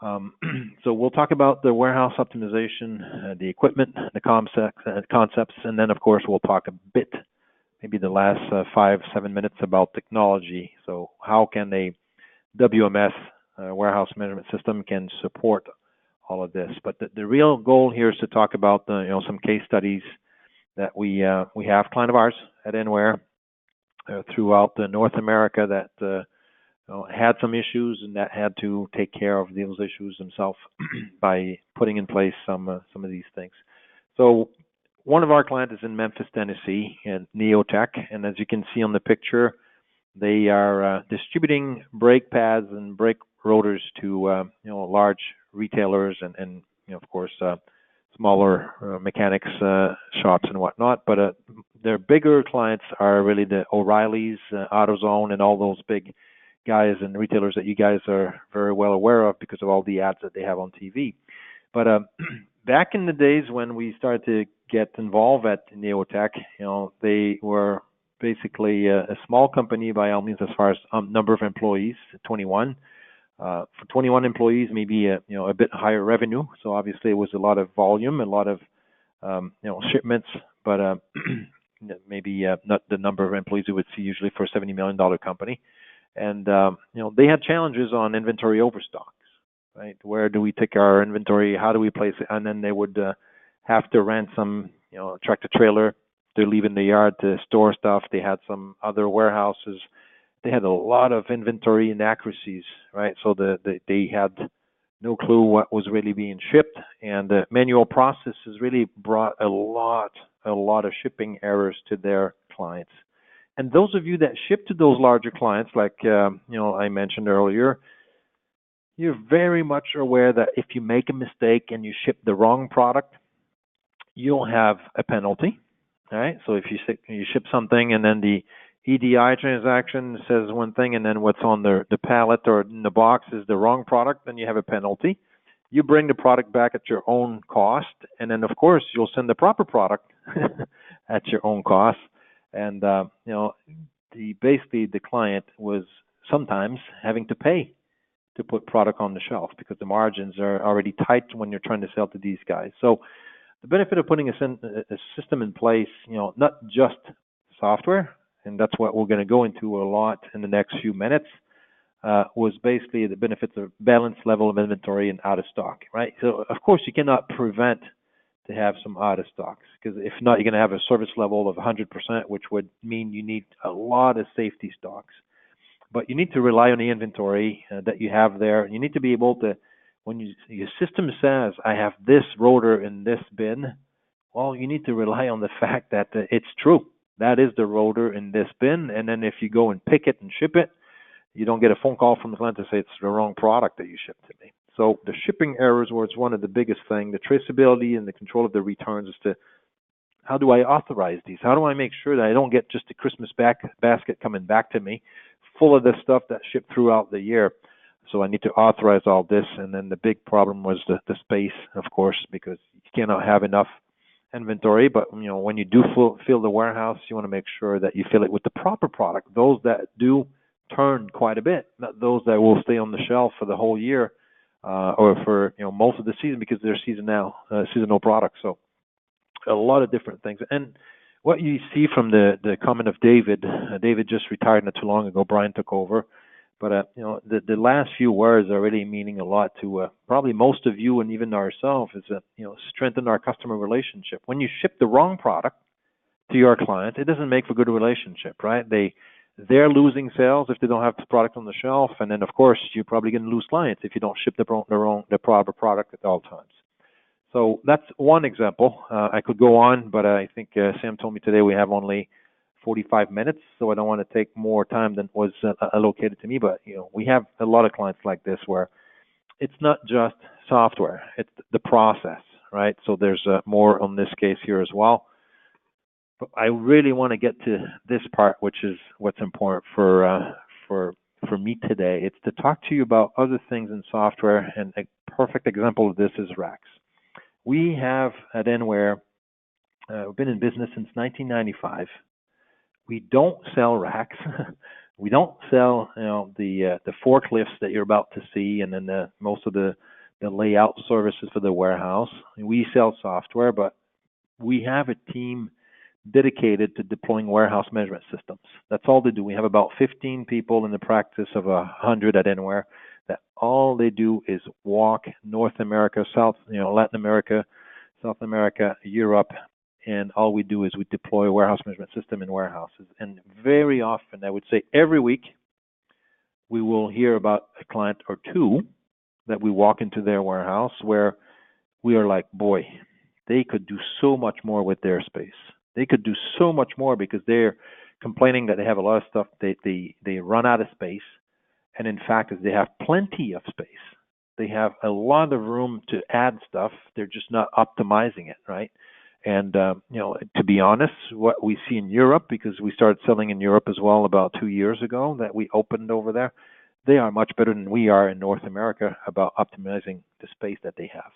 So we'll talk about the warehouse optimization, the equipment, the concepts, and then of course we'll talk a bit, maybe the last 5-7 minutes about technology. So how can a WMS warehouse management system can support all of this? But the real goal here is to talk about some case studies that we have client of ours at Anywhere throughout North America that had some issues and that had to take care of those issues themselves by putting in place some of these things. So one of our clients is in Memphis, Tennessee, and Neotech, and as you can see on the picture, they are distributing brake pads and brake rotors to large retailers and of course smaller mechanics shops and whatnot. But their bigger clients are really the O'Reillys, AutoZone, and all those big guys and retailers that you guys are very well aware of because of all the ads that they have on TV. But back in the days when we started to get involved at Neotech, they were basically a small company by all means as far as number of employees, 21. For 21 employees, maybe a bit higher revenue. So obviously it was a lot of volume, a lot of shipments, but maybe not the number of employees you would see usually for a $70 million company. And they had challenges on inventory overstocks, right? Where do we take our inventory? How do we place it? And then they would have to rent some tractor trailer to leave in the yard to store stuff. They had some other warehouses. They had a lot of inventory inaccuracies, right? So they had no clue what was really being shipped, and the manual processes really brought a lot of shipping errors to their clients. And those of you that ship to those larger clients, like I mentioned earlier, you're very much aware that if you make a mistake and you ship the wrong product, you'll have a penalty. All right. So if you ship something and then the EDI transaction says one thing and then what's on the pallet or in the box is the wrong product, then you have a penalty. You bring the product back at your own cost, and then of course you'll send the proper product at your own cost. And basically the client was sometimes having to pay to put product on the shelf because the margins are already tight when you're trying to sell to these guys. So the benefit of putting a system in place, not just software, and that's what we're going to go into a lot in the next few minutes, was basically the benefits of balanced level of inventory and out of stock, right? So of course you cannot prevent to have some out of stocks, because if not, you're going to have a service level of 100%, which would mean you need a lot of safety stocks. But you need to rely on the inventory that you have there. You need to be able to, when your system says, I have this rotor in this bin, well, you need to rely on the fact that it's true. That is the rotor in this bin. And then if you go and pick it and ship it, you don't get a phone call from the client to say it's the wrong product that you shipped to me. So the shipping errors was one of the biggest things. The traceability and the control of the returns as to how do I authorize these? How do I make sure that I don't get just a Christmas basket coming back to me full of the stuff that shipped throughout the year? So I need to authorize all this. And then the big problem was the space, of course, because you cannot have enough inventory. But when you do fill the warehouse, you want to make sure that you fill it with the proper product, those that do turn quite a bit, not those that will stay on the shelf for the whole year or for most of the season because they're seasonal products. So a lot of different things. And what you see from the comment of David just retired not too long ago. Brian took over. But the last few words are really meaning a lot to probably most of you and even ourselves, is that strengthen our customer relationship. When you ship the wrong product to your client, it doesn't make for a good relationship, right? They're losing sales if they don't have the product on the shelf, and then of course you're probably going to lose clients if you don't ship the proper product at all times. So that's one example. I could go on, but I think Sam told me today we have only 45 minutes, so I don't want to take more time than was allocated to me. But we have a lot of clients like this where it's not just software; it's the process, right? So there's more on this case here as well. But I really want to get to this part, which is what's important for me today. It's to talk to you about other things in software, and a perfect example of this is racks. We have at Anywhere we've been in business since 1995. We don't sell racks. We don't sell, the forklifts that you're about to see, and then most of the layout services for the warehouse. We sell software, but we have a team dedicated to deploying warehouse management systems. That's all they do. We have about 15 people in the practice of 100 at Anywhere that all they do is walk North America, Latin America, South America, Europe, and all we do is we deploy a warehouse management system in warehouses. And very often, I would say every week, we will hear about a client or two that we walk into their warehouse where we are like, boy, they could do so much more with their space. They could do so much more because they're complaining that they have a lot of stuff, they run out of space. And in fact, they have plenty of space. They have a lot of room to add stuff. They're just not optimizing it, right? And, to be honest, what we see in Europe, because we started selling in Europe as well about 2 years ago that we opened over there, they are much better than we are in North America about optimizing the space that they have.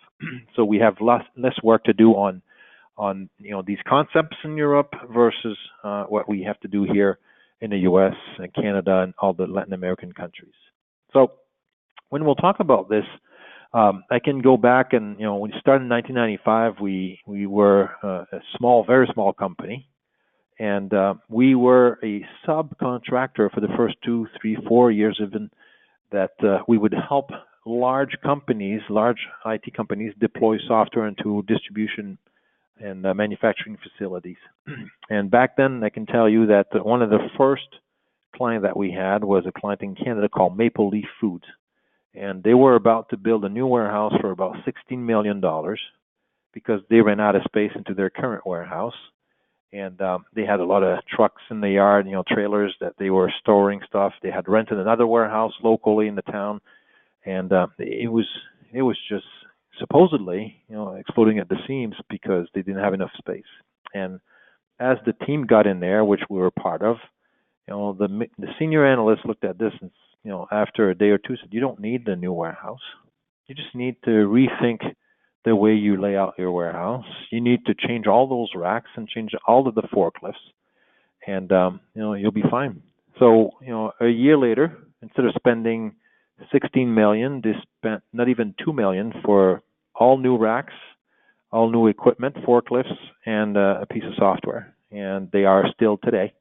So we have less work to do on these concepts in Europe versus what we have to do here in the U.S. and Canada and all the Latin American countries. So when we'll talk about this, I can go back and, when we started in 1995, we were a very small company, and we were a subcontractor for the first 2, 3, 4 years even that we would help large IT companies deploy software into distribution and manufacturing facilities. And back then, I can tell you that one of the first client that we had was a client in Canada called Maple Leaf Foods. And they were about to build a new warehouse for about $16 million because they ran out of space into their current warehouse. And they had a lot of trucks in the yard, trailers that they were storing stuff. They had rented another warehouse locally in the town. And it was just supposedly, exploding at the seams because they didn't have enough space. And as the team got in there, which we were part of, the senior analyst looked at this and, after a day or two said, you don't need the new warehouse. You just need to rethink the way you lay out your warehouse. You need to change all those racks and change all of the forklifts, and you'll be fine. So, a year later, instead of spending $16 million, they spent not even $2 million for all new racks, all new equipment, forklifts, and a piece of software. And they are still today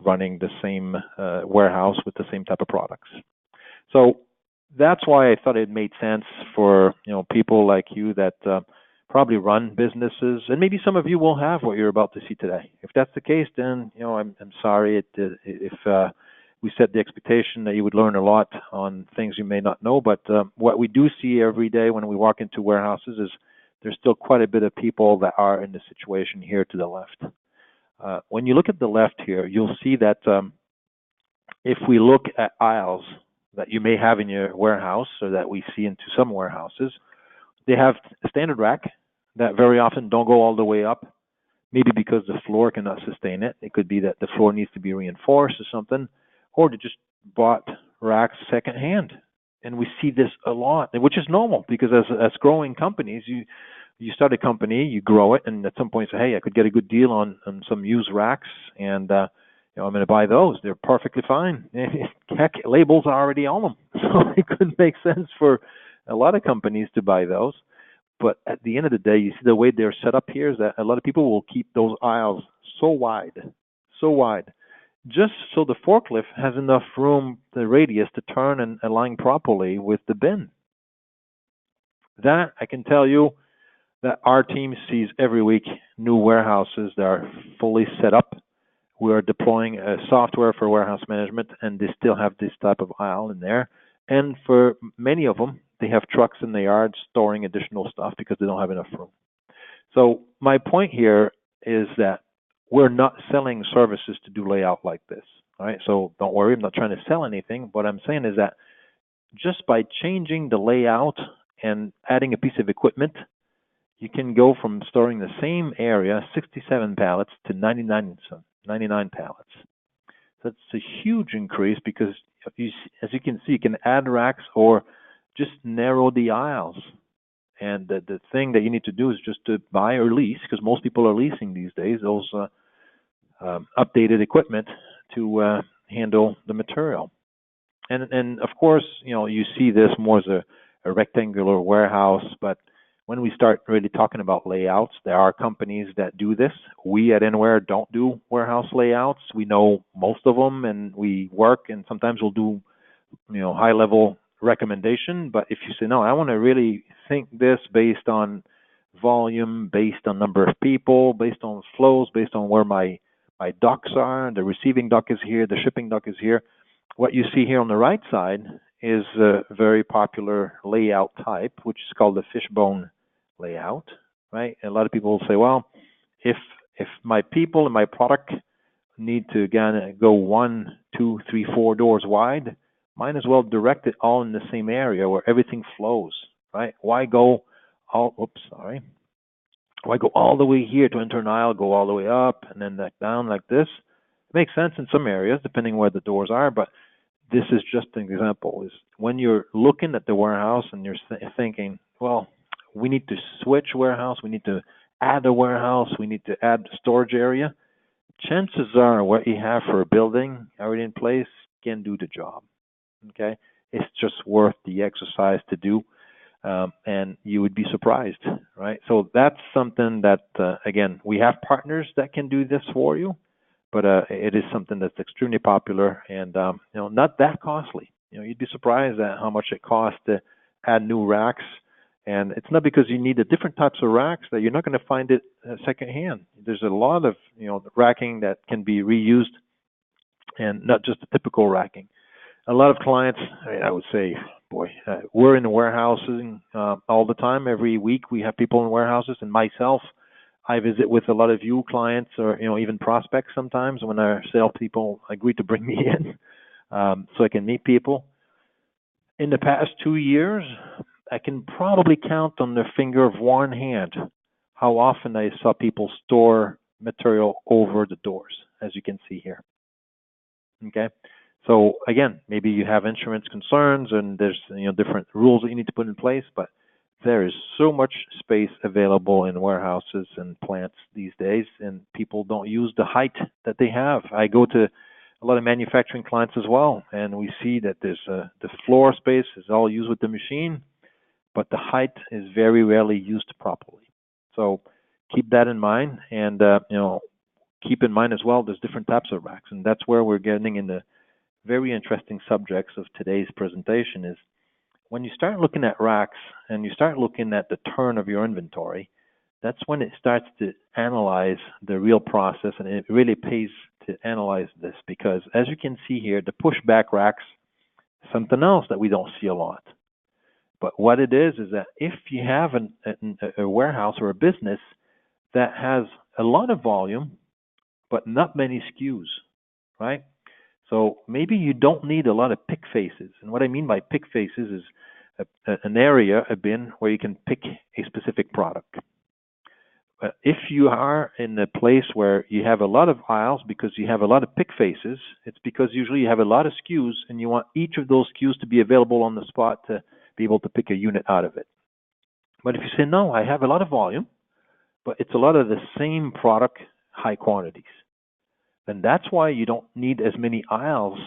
running the same warehouse with the same type of products. So that's why I thought it made sense for people like you that probably run businesses, and maybe some of you will have what you're about to see today. If that's the case, then I'm sorry if we set the expectation that you would learn a lot on things you may not know. But what we do see every day when we walk into warehouses is there's still quite a bit of people that are in the situation here to the left. When you look at the left here, you'll see that if we look at aisles that you may have in your warehouse or that we see into some warehouses, they have a standard rack that very often don't go all the way up, maybe because the floor cannot sustain it. It could be that the floor needs to be reinforced or something, or they just bought racks secondhand. And we see this a lot, which is normal because as growing companies, you start a company, you grow it, and at some point say, hey, I could get a good deal on some used racks, and I'm going to buy those. They're perfectly fine. Heck, labels are already on them. So it could make sense for a lot of companies to buy those. But at the end of the day, you see the way they're set up here is that a lot of people will keep those aisles so wide, just so the forklift has enough room, the radius, to turn and align properly with the bin. That, I can tell you, that our team sees every week new warehouses that are fully set up. We are deploying software for warehouse management, and they still have this type of aisle in there. And for many of them, they have trucks in the yard storing additional stuff because they don't have enough room. So my point here is that we're not selling services to do layout like this. All right, so don't worry, I'm not trying to sell anything. What I'm saying is that just by changing the layout and adding a piece of equipment, you can go from storing the same area, 67 pallets, to 99 pallets. That's a huge increase because, as you can see, you can add racks or just narrow the aisles. And the thing that you need to do is just to buy or lease, because most people are leasing these days, those updated equipment to handle the material. And of course, you see this more as a rectangular warehouse, but when we start really talking about layouts, there are companies that do this. We at Anywhere don't do warehouse layouts. We know most of them, and we work, and sometimes we'll do high level recommendation. But if you say, no, I want to really think this based on volume, based on number of people, based on flows, based on where my docks are, the receiving dock is here, the shipping dock is here. What you see here on the right side is a very popular layout type, which is called the fishbone layout, right? And a lot of people will say, well, if my people and my product need to go 1, 2, 3, 4 doors wide, might as well direct it all in the same area where everything flows, right? Why go all the way here to enter an aisle, go all the way up and then back down like this? It makes sense in some areas, depending where the doors are, but this is just an example. Is when you're looking at the warehouse and you're thinking, well, we need to switch warehouse, we need to add a warehouse, we need to add storage area, chances are what you have for a building already in place can do the job. Okay, it's just worth the exercise to do, and you would be surprised, right? So that's something that again, we have partners that can do this for you, but it is something that's extremely popular and not that costly. You'd be surprised at how much it costs to add new racks, and it's not because you need the different types of racks that you're not going to find it secondhand. There's a lot of racking that can be reused, and not just the typical racking. A lot of clients, I would say, we're in the warehousing all the time. Every week we have people in warehouses, and myself, I visit with a lot of you clients or even prospects sometimes when our salespeople agree to bring me in so I can meet people. In the past 2 years, I can probably count on the finger of one hand how often I saw people store material over the doors, as you can see here. Okay. So again, maybe you have insurance concerns and there's different rules that you need to put in place, but there is so much space available in warehouses and plants these days, and people don't use the height that they have. I go to a lot of manufacturing clients as well, and we see that there's the floor space is all used with the machine, but the height is very rarely used properly. So keep that in mind, and keep in mind as well there's different types of racks, and that's where we're getting in the very interesting subjects of today's presentation. Is when you start looking at racks and you start looking at the turn of your inventory, that's when it starts to analyze the real process, and it really pays to analyze this, because as you can see here, the pushback racks, something else that we don't see a lot. But what it is that if you have a warehouse or a business that has a lot of volume, but not many SKUs, right? So maybe you don't need a lot of pick faces. And what I mean by pick faces is an area, a bin, where you can pick a specific product. If you are in a place where you have a lot of aisles because you have a lot of pick faces, it's because usually you have a lot of SKUs and you want each of those SKUs to be available on the spot to be able to pick a unit out of it. But if you say, no, I have a lot of volume, but it's a lot of the same product, high quantities, then that's why you don't need as many aisles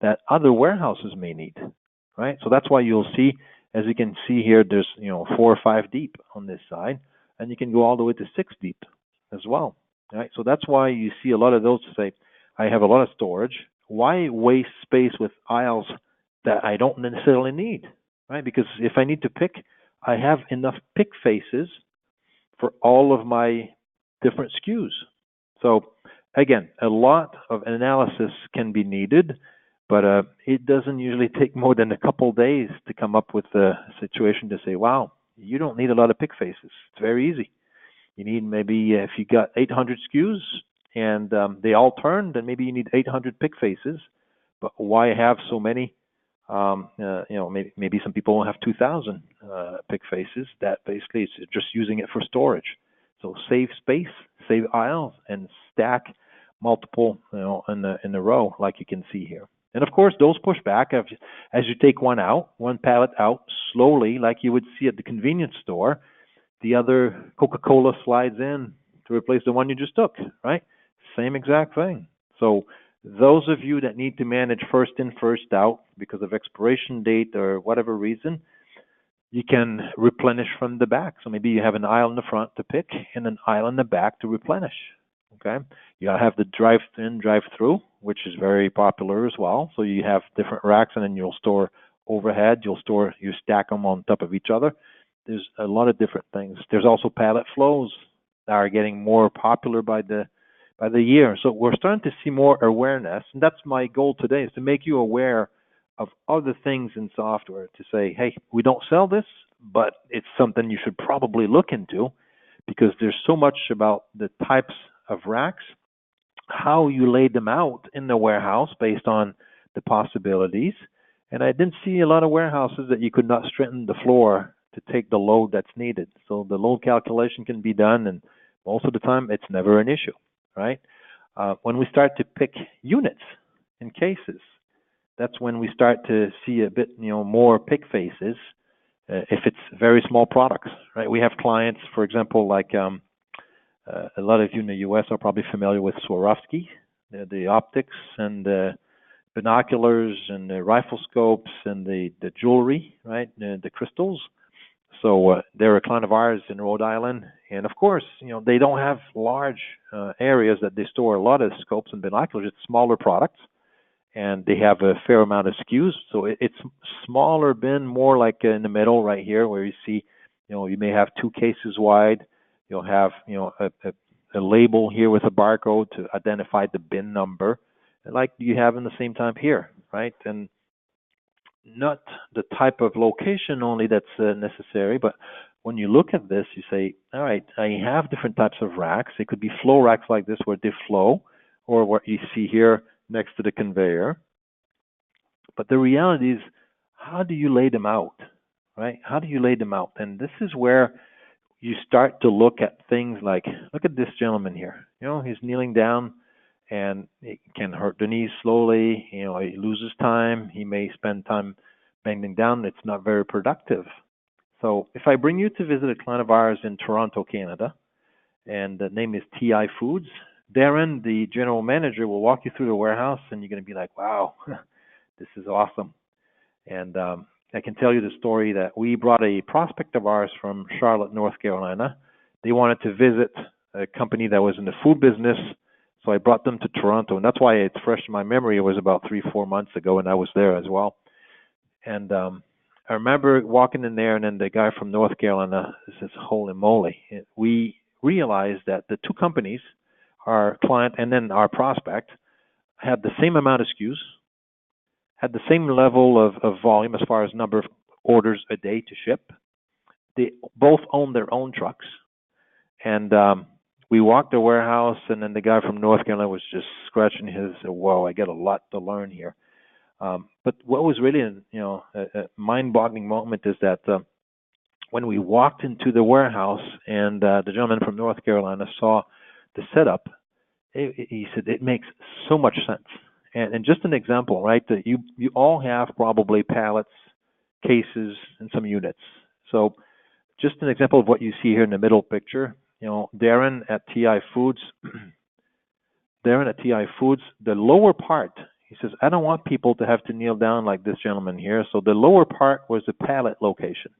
that other warehouses may need, right? So that's why you'll see, as you can see here, there's 4 or 5 deep on this side, and you can go all the way to 6 deep as well, right? So that's why you see a lot of those say, I have a lot of storage. Why waste space with aisles that I don't necessarily need, right? Because if I need to pick, I have enough pick faces for all of my different SKUs. So again, a lot of analysis can be needed, but it doesn't usually take more than a couple days to come up with a situation to say, wow, you don't need a lot of pick faces. It's very easy. You need maybe, if you got 800 SKUs and they all turn, then maybe you need 800 pick faces. But why have so many? Maybe some people have 2,000 pick faces. That basically is just using it for storage. So save space, save aisles, and stack multiple, in a row, like you can see here. And of course, those push back as you take one pallet out slowly, like you would see at the convenience store. The other Coca-Cola slides in to replace the one you just took, right? Same exact thing. So Those of you that need to manage first in, first out because of expiration date or whatever reason, you can replenish from the back. So maybe you have an aisle in the front to pick and an aisle in the back to replenish. Okay, you have the drive-in, drive-through, which is very popular as well. So you have different racks, and then you'll store overhead. You stack them on top of each other. There's a lot of different things. There's also pallet flows that are getting more popular by the year. So we're starting to see more awareness, and that's my goal today, is to make you aware of other things in software, to say, hey, we don't sell this, but it's something you should probably look into, because there's so much about the types of racks, how you lay them out in the warehouse based on the possibilities. And I didn't see a lot of warehouses that you could not straighten the floor to take the load that's needed. So the load calculation can be done, and most of the time it's never an issue, right? When we start to pick units in cases, that's when we start to see a bit, more pick faces. If it's very small products, right? We have clients, for example, like a lot of you in the U.S. are probably familiar with Swarovski, the optics and the binoculars and the rifle scopes and the jewelry, right? The crystals. So they're a client of ours in Rhode Island, and of course, they don't have large areas that they store a lot of scopes and binoculars. It's smaller products, and they have a fair amount of SKUs. So it's smaller bin, more like in the middle right here, where you see, you may have 2 cases wide. You'll have, a label here with a barcode to identify the bin number, like you have in the same time here, right? And not the type of location only that's necessary, but when you look at this, you say, all right, I have different types of racks. It could be flow racks like this where they flow, or what you see here next to the conveyor. But the reality is, how do you lay them out, right? How do you lay them out? And this is where you start to look at things like, look at this gentleman here. He's kneeling down, and it can hurt the knees slowly. He loses time. He may spend time bending down. It's not very productive. So if I bring you to visit a client of ours in Toronto, Canada, and the name is TI Foods, Darren, the general manager, will walk you through the warehouse, and you're going to be like, wow, this is awesome. And I can tell you the story that we brought a prospect of ours from Charlotte, North Carolina. They wanted to visit a company that was in the food business, so I brought them to Toronto, and that's why it's fresh in my memory. It was about 3-4 months ago, and I was there as well. And I remember walking in there, and then the guy from North Carolina says, holy moly. We realized that the two companies, our client and then our prospect, had the same amount of SKUs, had the same level of volume as far as number of orders a day to ship. They both own their own trucks. And we walked the warehouse, and then the guy from North Carolina was just scratching his, whoa, I got a lot to learn here. But what was really a mind-boggling moment is that when we walked into the warehouse and the gentleman from North Carolina saw the setup, he said, it makes so much sense. And just an example, right? That you all have probably pallets, cases, and some units. So just an example of what you see here in the middle picture. Darren at TI Foods, the lower part, he says, I don't want people to have to kneel down like this gentleman here. So the lower part was the pallet location.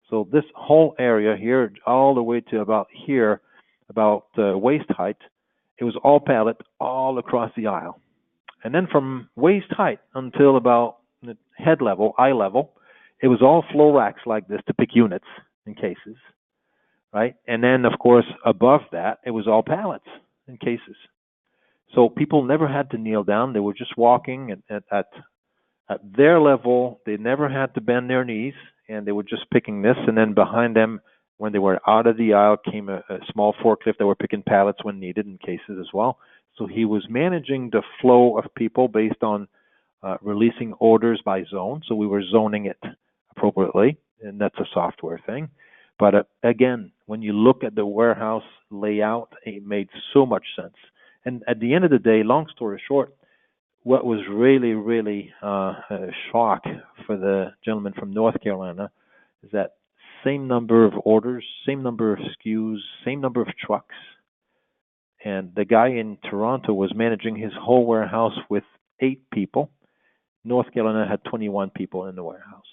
So this whole area here, all the way to about here, about waist height, it was all pallet all across the aisle. And then from waist height until about head level, eye level, it was all flow racks like this to pick units in cases, right? And then, of course, above that, it was all pallets in cases. So people never had to kneel down. They were just walking at their level. They never had to bend their knees, and they were just picking this. And then behind them, when they were out of the aisle, came a small forklift that were picking pallets when needed in cases as well. So he was managing the flow of people based on releasing orders by zone. So we were zoning it appropriately, and that's a software thing. But again, when you look at the warehouse layout, it made so much sense. And at the end of the day, long story short, what was really, really a shock for the gentleman from North Carolina is that same number of orders, same number of SKUs, same number of trucks, and the guy in Toronto was managing his whole warehouse with 8 people. North Carolina had 21 people in the warehouse.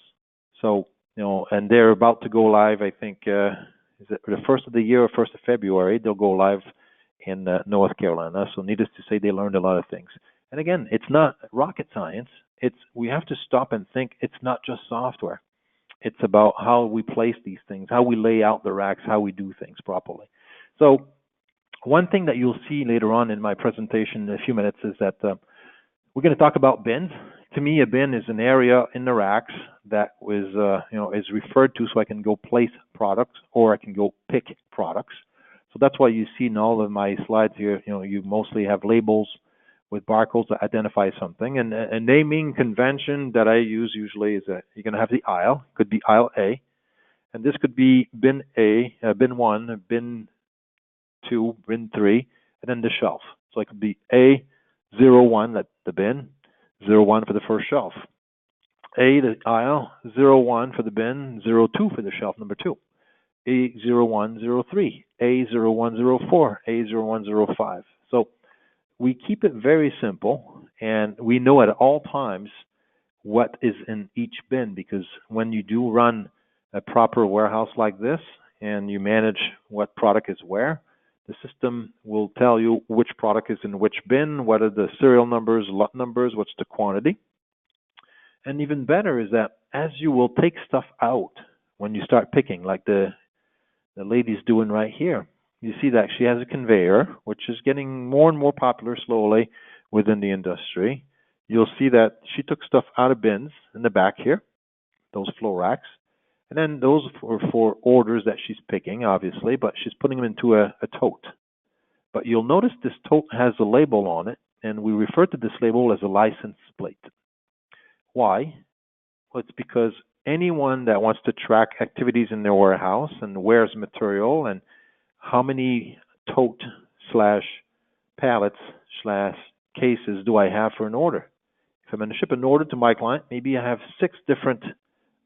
So, and they're about to go live, I think, is it the first of the year or 1st of February, they'll go live in North Carolina. So needless to say, they learned a lot of things. And again, it's not rocket science. We have to stop and think it's not just software. It's about how we place these things, how we lay out the racks, how we do things properly. So one thing that you'll see later on in my presentation in a few minutes is that we're going to talk about bins. To me, a bin is an area in the racks that is referred to, so I can go place products or I can go pick products. So that's why you see in all of my slides here, you mostly have labels with barcodes that identify something. And a naming convention that I use usually is that you're going to have the aisle. It could be aisle A, and this could be bin A, bin 1, bin 2, bin 3, and then the shelf. So it could be A01, that's the bin, 01 for the first shelf. A, the aisle, 01 for the bin, 02 for the shelf number 2. A0103, A0104, A0105. So we keep it very simple, and we know at all times what is in each bin, because when you do run a proper warehouse like this and you manage what product is where, the system will tell you which product is in which bin, what are the serial numbers, lot numbers, what's the quantity. And even better is that as you will take stuff out when you start picking, like the lady's doing right here, you see that she has a conveyor, which is getting more and more popular slowly within the industry. You'll see that she took stuff out of bins in the back here, those flow racks. And then those are for orders that she's picking, obviously, but she's putting them into a tote. But you'll notice this tote has a label on it, and we refer to this label as a license plate. Why? Well, it's because anyone that wants to track activities in their warehouse and where's material and how many tote / pallets / cases do I have for an order. If I'm going to ship an order to my client, maybe I have 6 different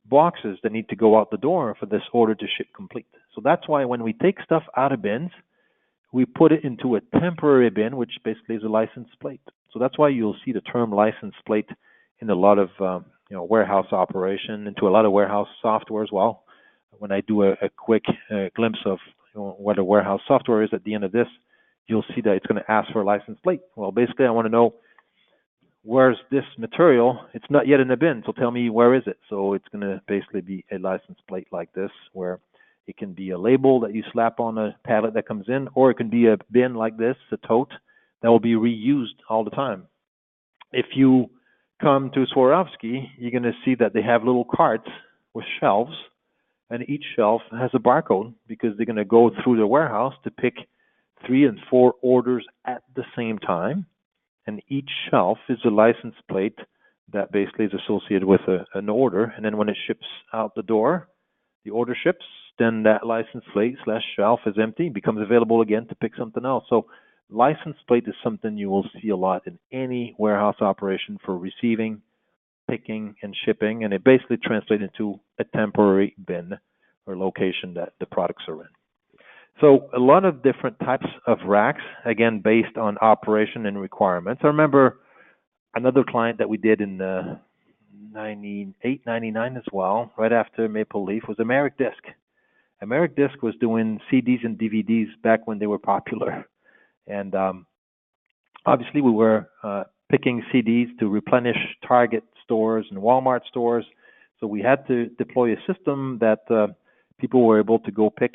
boxes that need to go out the door for this order to ship complete. So that's why when we take stuff out of bins, we put it into a temporary bin, which basically is a license plate. So that's why you'll see the term license plate in a lot of warehouse operation, into a lot of warehouse software as well. When I do a quick glimpse of what a warehouse software is at the end of this, you'll see that it's going to ask for a license plate. Well, basically, I want to know, where's this material? It's not yet in the bin, so tell me, where is it? So it's going to basically be a license plate like this, where it can be a label that you slap on a pallet that comes in, or it can be a bin like this, a tote, that will be reused all the time. If you come to Swarovski, you're going to see that they have little carts with shelves, and each shelf has a barcode, because they're going to go through the warehouse to pick 3 and 4 orders at the same time. And each shelf is a license plate that basically is associated with an order. And then when it ships out the door, the order ships, then that license plate / shelf is empty, becomes available again to pick something else. So license plate is something you will see a lot in any warehouse operation for receiving, picking, and shipping. And it basically translates into a temporary bin or location that the products are in. So a lot of different types of racks, again, based on operation and requirements. I remember another client that we did in 98, 99 as well, right after Maple Leaf, was Americ Disc. Americ Disc was doing CDs and DVDs back when they were popular. And obviously we were picking CDs to replenish Target stores and Walmart stores. So we had to deploy a system that people were able to go pick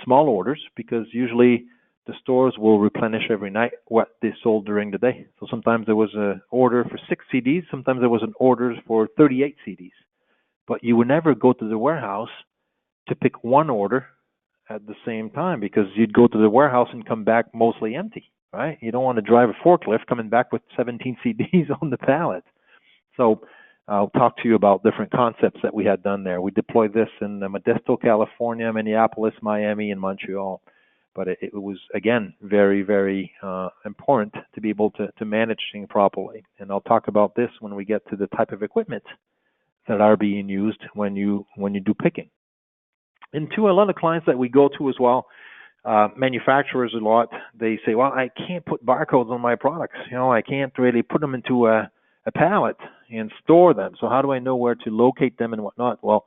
small orders, because usually the stores will replenish every night what they sold during the day. So sometimes there was an order for 6 CDs, sometimes there was an order for 38 CDs. But you would never go to the warehouse to pick one order at the same time, because you'd go to the warehouse and come back mostly empty, right? You don't want to drive a forklift coming back with 17 CDs on the pallet. So I'll talk to you about different concepts that we had done there. We deployed this in Modesto, California, Minneapolis, Miami, and Montreal. But it was, again, very, very important to be able to manage things properly. And I'll talk about this when we get to the type of equipment that are being used when you do picking. And to a lot of clients that we go to as well, Manufacturers a lot, they say, well, I can't put barcodes on my products. I can't really put them into a pallet and store them. So how do I know where to locate them and whatnot? Well,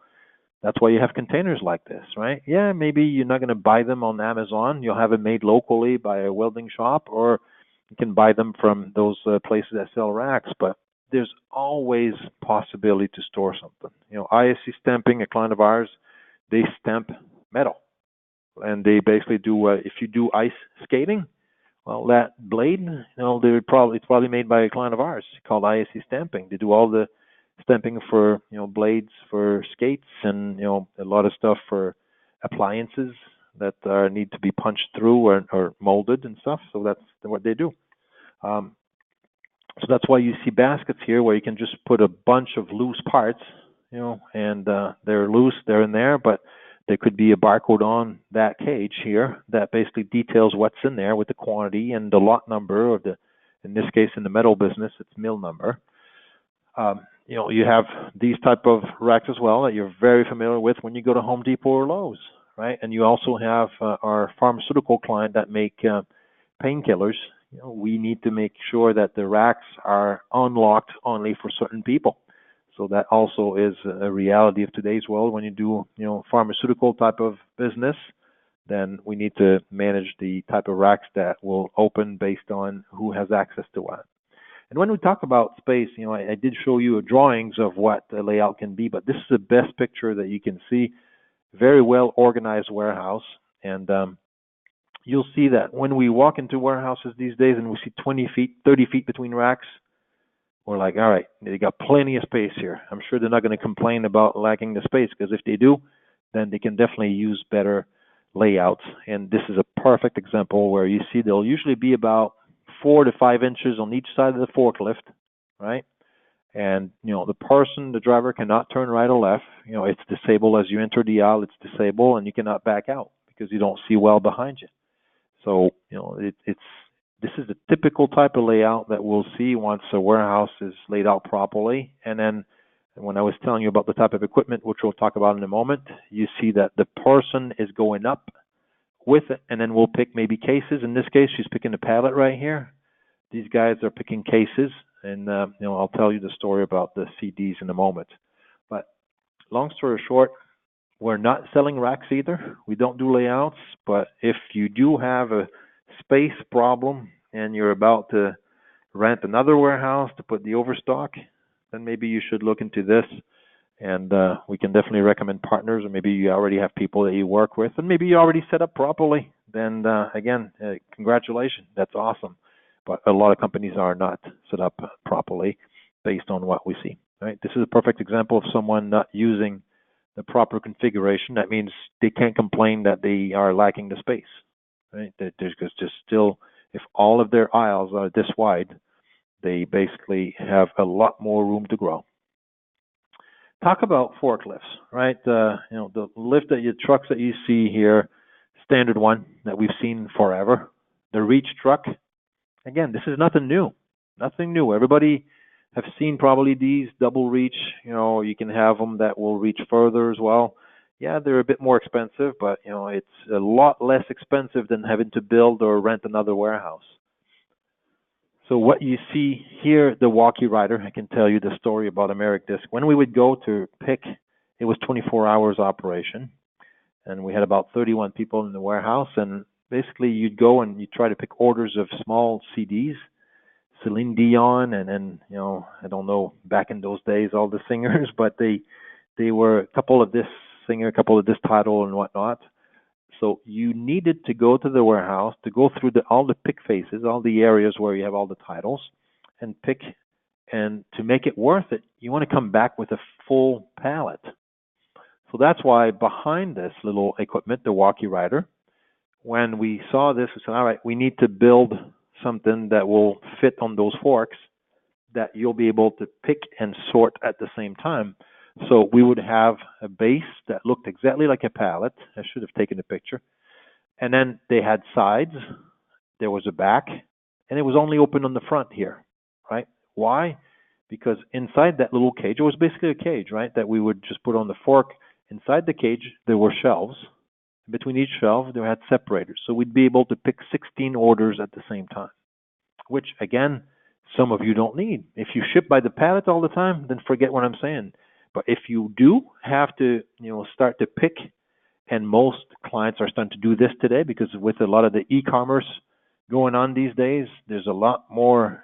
that's why you have containers like this, right? Yeah, maybe you're not going to buy them on Amazon. You'll have it made locally by a welding shop, or you can buy them from those places that sell racks. But there's always possibility to store something. ISC stamping, a client of ours, they stamp metal, and they basically do. If you do ice skating, well, that blade, it's probably made by a client of ours called ISC stamping. They do all the stamping for blades for skates, and a lot of stuff for appliances that need to be punched through or molded and stuff. So that's what they do. So that's why you see baskets here where you can just put a bunch of loose parts, and they're loose, they're in there, but there could be a barcode on that cage here that basically details what's in there with the quantity and the lot number of in this case, in the metal business, it's mill number. You have these type of racks as well that you're very familiar with when you go to Home Depot or Lowe's, right? And you also have our pharmaceutical client that make painkillers. We need to make sure that the racks are unlocked only for certain people. So that also is a reality of today's world. When you do, pharmaceutical type of business, then we need to manage the type of racks that will open based on who has access to what. And when we talk about space, I did show you drawings of what the layout can be, but this is the best picture that you can see. Very well organized warehouse. And you'll see that when we walk into warehouses these days and we see 20 feet, 30 feet between racks, we're like, all right, they got plenty of space here. I'm sure they're not going to complain about lacking the space, because if they do, then they can definitely use better layouts. And this is a perfect example where you see they'll usually be about 4 to 5 inches on each side of the forklift, right? And, the driver cannot turn right or left. It's disabled as you enter the aisle, it's disabled, and you cannot back out because you don't see well behind you. So, this is the typical type of layout that we'll see once a warehouse is laid out properly. And then when I was telling you about the type of equipment, which we'll talk about in a moment, you see that the person is going up with it, and then we'll pick maybe cases. In this case, she's picking a pallet right here. These guys are picking cases, and I'll tell you the story about the CDs in a moment. But long story short, we're not selling racks either. We don't do layouts, but if you do have a space problem and you're about to rent another warehouse to put the overstock, then maybe you should look into this. And we can definitely recommend partners, or maybe you already have people that you work with, and maybe you already set up properly. Then again, congratulations, that's awesome. But a lot of companies are not set up properly based on what we see. Right? This is a perfect example of someone not using the proper configuration. That means they can't complain that they are lacking the space. Right? There's just still, if all of their aisles are this wide, they basically have a lot more room to grow. Talk about forklifts, right? The lift that your trucks that you see here, standard one that we've seen forever. The reach truck, again, this is nothing new. Nothing new. Everybody have seen probably these double reach. You can have them that will reach further as well. Yeah, they're a bit more expensive, but it's a lot less expensive than having to build or rent another warehouse. So what you see here, the walkie rider, I can tell you the story about Americ Disc. When we would go to pick, it was 24 hours operation, and we had about 31 people in the warehouse, and basically you'd go and you try to pick orders of small CDs, Celine Dion, and I don't know back in those days all the singers, but they were a couple of this singer, a couple of this title and whatnot. So you needed to go to the warehouse to go through all the pick faces, all the areas where you have all the titles, and pick. And to make it worth it, you want to come back with a full pallet. So that's why behind this little equipment, the walkie rider, when we saw this, we said, all right, we need to build something that will fit on those forks that you'll be able to pick and sort at the same time. So we would have a base that looked exactly like a pallet. I should have taken a picture. And then they had sides. There was a back. And it was only open on the front here, right? Why? Because inside that little cage, it was basically a cage, right, that we would just put on the fork. Inside the cage, there were shelves. Between each shelf, they had separators. So we'd be able to pick 16 orders at the same time, which again, some of you don't need. If you ship by the pallet all the time, then forget what I'm saying. But if you do have to, start to pick, and most clients are starting to do this today because with a lot of the e-commerce going on these days, there's a lot more,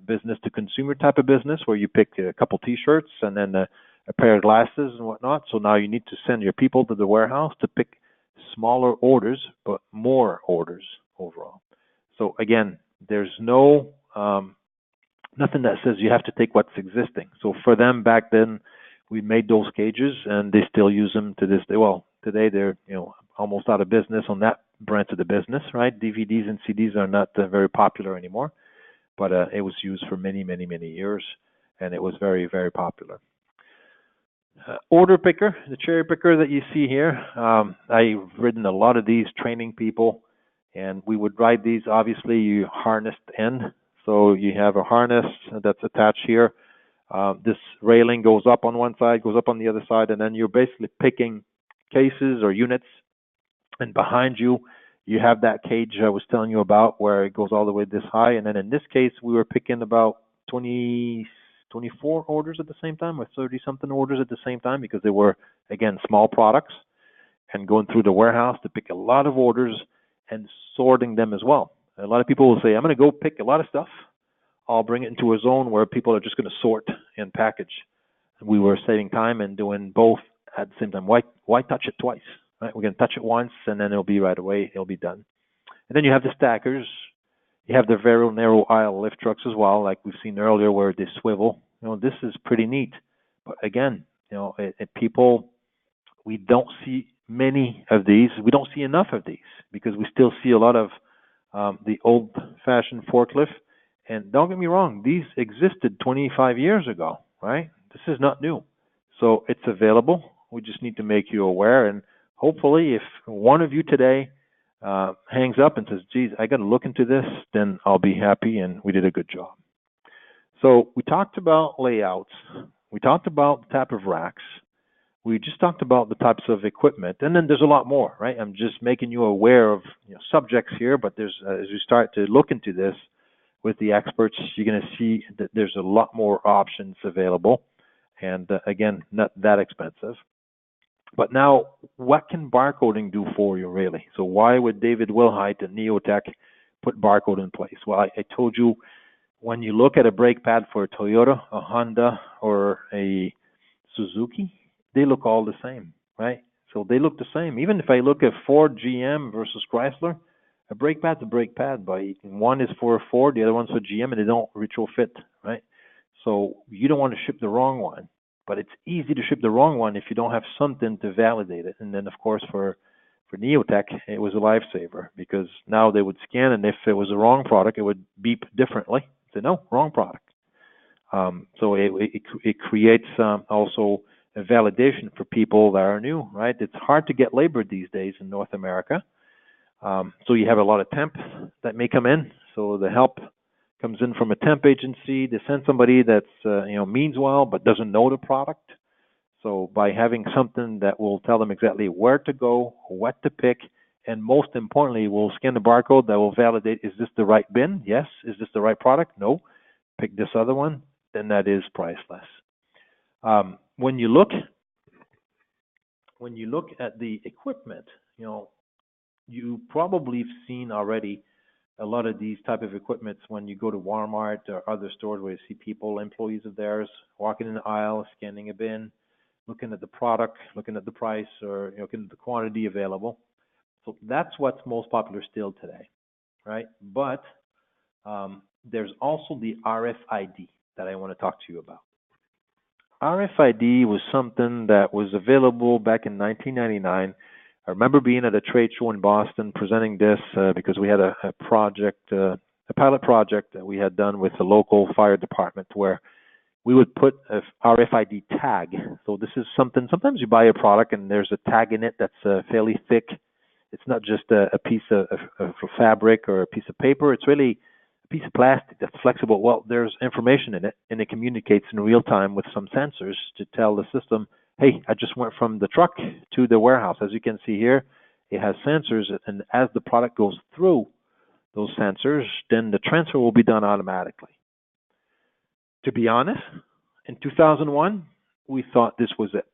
business to consumer type of business where you pick a couple T-shirts and then a pair of glasses and whatnot. So now you need to send your people to the warehouse to pick smaller orders, but more orders overall. So again, there's no nothing that says you have to take what's existing. So for them back then, we made those cages, and they still use them to this day. Well, today they're almost out of business on that branch of the business, right? DVDs and CDs are not very popular anymore, but it was used for many, many, many years, and it was very, very popular. Order picker, the cherry picker that you see here. I've ridden a lot of these training people, and we would ride these. Obviously, you harnessed end, so you have a harness that's attached here. This railing goes up on one side, goes up on the other side, and then you're basically picking cases or units. And behind you, you have that cage I was telling you about where it goes all the way this high. And then in this case, we were picking about 24 orders at the same time, or 30-something orders at the same time, because they were, again, small products, and going through the warehouse to pick a lot of orders and sorting them as well. A lot of people will say, I'm going to go pick a lot of stuff. I'll bring it into a zone where people are just going to sort and package. We were saving time and doing both at the same time. Why touch it twice? Right? We're going to touch it once, and then it'll be right away. It'll be done. And then you have the stackers. You have the very narrow aisle lift trucks as well, like we've seen earlier, where they swivel. This is pretty neat. But again, people, we don't see many of these. We don't see enough of these because we still see a lot of the old-fashioned forklift. And don't get me wrong, these existed 25 years ago, right? This is not new. So it's available. We just need to make you aware. And hopefully, if one of you today hangs up and says, geez, I got to look into this, then I'll be happy and we did a good job. So we talked about layouts. We talked about the type of racks. We just talked about the types of equipment. And then there's a lot more, right? I'm just making you aware of subjects here, but there's as you start to look into this with the experts, you're going to see that there's a lot more options available. And again, not that expensive. But now, what can barcoding do for you, really? So why would David Wilhite at Neotech put barcode in place? Well, I told you, when you look at a brake pad for a Toyota, a Honda, or a Suzuki, they look all the same, right? So they look the same. Even if I look at Ford, GM versus Chrysler, a brake pad's a brake pad, but one is for Ford, the other one's for GM, and they don't retrofit, right? So you don't want to ship the wrong one. But it's easy to ship the wrong one if you don't have something to validate it. And then, of course, for Neotech, it was a lifesaver because now they would scan, and if it was a wrong product, it would beep differently. Say, no, wrong product. So it creates also a validation for people that are new, right? It's hard to get labor these days in North America. So you have a lot of temps that may come in. So the help comes in from a temp agency. They send somebody that's means well but doesn't know the product. So by having something that will tell them exactly where to go, what to pick, and most importantly, will scan the barcode that will validate, is this the right bin? Yes. Is this the right product? No. Pick this other one. Then that is priceless. When you look at the equipment, you probably have seen already a lot of these type of equipments when you go to Walmart or other stores where you see people, employees of theirs, walking in the aisle, scanning a bin, looking at the product, looking at the price, or looking at the quantity available. So that's what's most popular still today, right? But there's also the RFID that I want to talk to you about. RFID was something that was available back in 1999. I remember being at a trade show in Boston presenting this because we had a project, a pilot project that we had done with the local fire department where we would put a RFID tag. So this is something, sometimes you buy a product and there's a tag in it that's fairly thick. It's not just a piece of fabric or a piece of paper. It's really a piece of plastic that's flexible. Well, there's information in it, and it communicates in real time with some sensors to tell the system, hey, I just went from the truck to the warehouse. As you can see here, it has sensors, and as the product goes through those sensors, then the transfer will be done automatically. To be honest, in 2001, we thought this was it.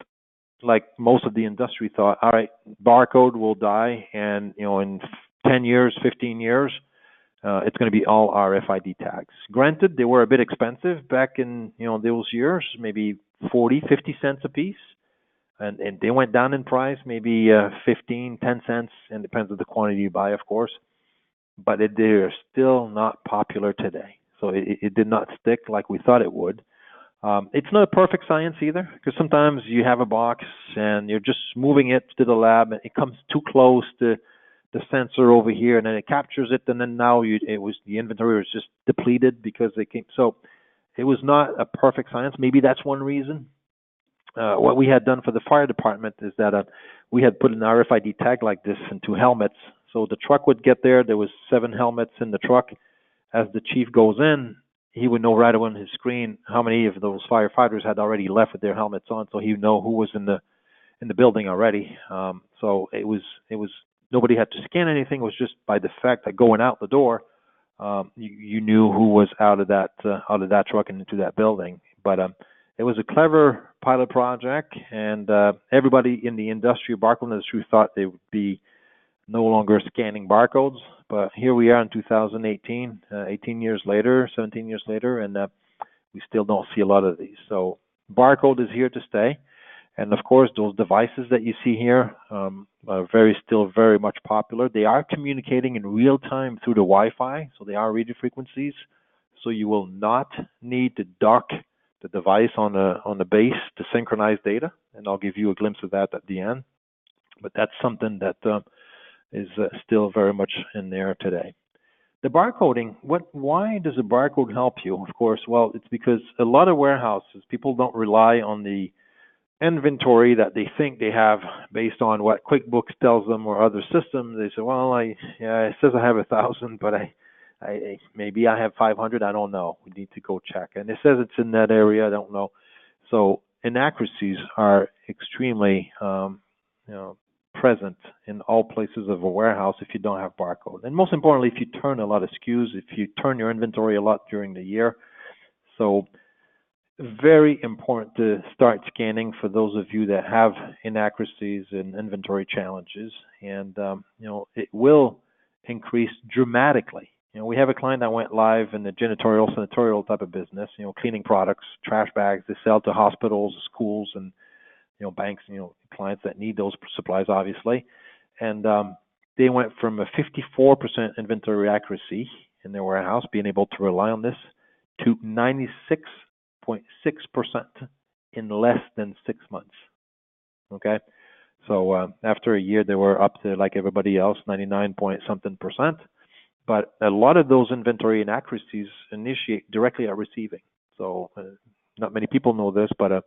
Like most of the industry thought, all right, barcode will die, and in 10 years, 15 years, it's going to be all RFID tags. Granted, they were a bit expensive back in those years, maybe 40, 50 cents a piece, and they went down in price, maybe 15, 10 cents, and depends on the quantity you buy, of course. But they're still not popular today. So it did not stick like we thought it would. It's not a perfect science either, because sometimes you have a box and you're just moving it to the lab, and it comes too close to the sensor over here, and then it captures it, and then now the inventory was just depleted because they came. So it was not a perfect science. Maybe that's one reason. What we had done for the fire department is that we had put an RFID tag like this into helmets. So the truck would get there. There was 7 helmets in the truck. As the chief goes in, he would know right away on his screen how many of those firefighters had already left with their helmets on, so he would know who was in the building already. So it was nobody had to scan anything. It was just by the fact that going out the door, you knew who was out of that truck and into that building. But it was a clever pilot project, and everybody in the barcode industry thought they would be no longer scanning barcodes. But here we are in 2018, 18 years later, 17 years later, and we still don't see a lot of these. So barcode is here to stay. And of course, those devices that you see here are still very much popular. They are communicating in real time through the Wi-Fi, so they are radio frequencies. So you will not need to dock the device on the base to synchronize data, and I'll give you a glimpse of that at the end. But that's something that is still very much in there today. The barcoding, why does a barcode help you? Of course, well, it's because a lot of warehouses, people don't rely on the inventory that they think they have based on what QuickBooks tells them or other systems. They say, well, it says I have 1,000, but maybe I have 500. I don't know. We need to go check. And it says it's in that area. I don't know. So inaccuracies are extremely present in all places of a warehouse if you don't have barcode. And most importantly, if you turn a lot of SKUs, if you turn your inventory a lot during the year. So very important to start scanning for those of you that have inaccuracies and inventory challenges. And, it will increase dramatically. We have a client that went live in the janitorial, sanitorial type of business, cleaning products, trash bags. They sell to hospitals, schools, and banks, clients that need those supplies, obviously. And they went from a 54% inventory accuracy in their warehouse, being able to rely on this, to 96.6% in less than 6 months. Okay? So after a year, they were up to, like everybody else, 99-point-something%. But a lot of those inventory inaccuracies initiate directly at receiving. So not many people know this, but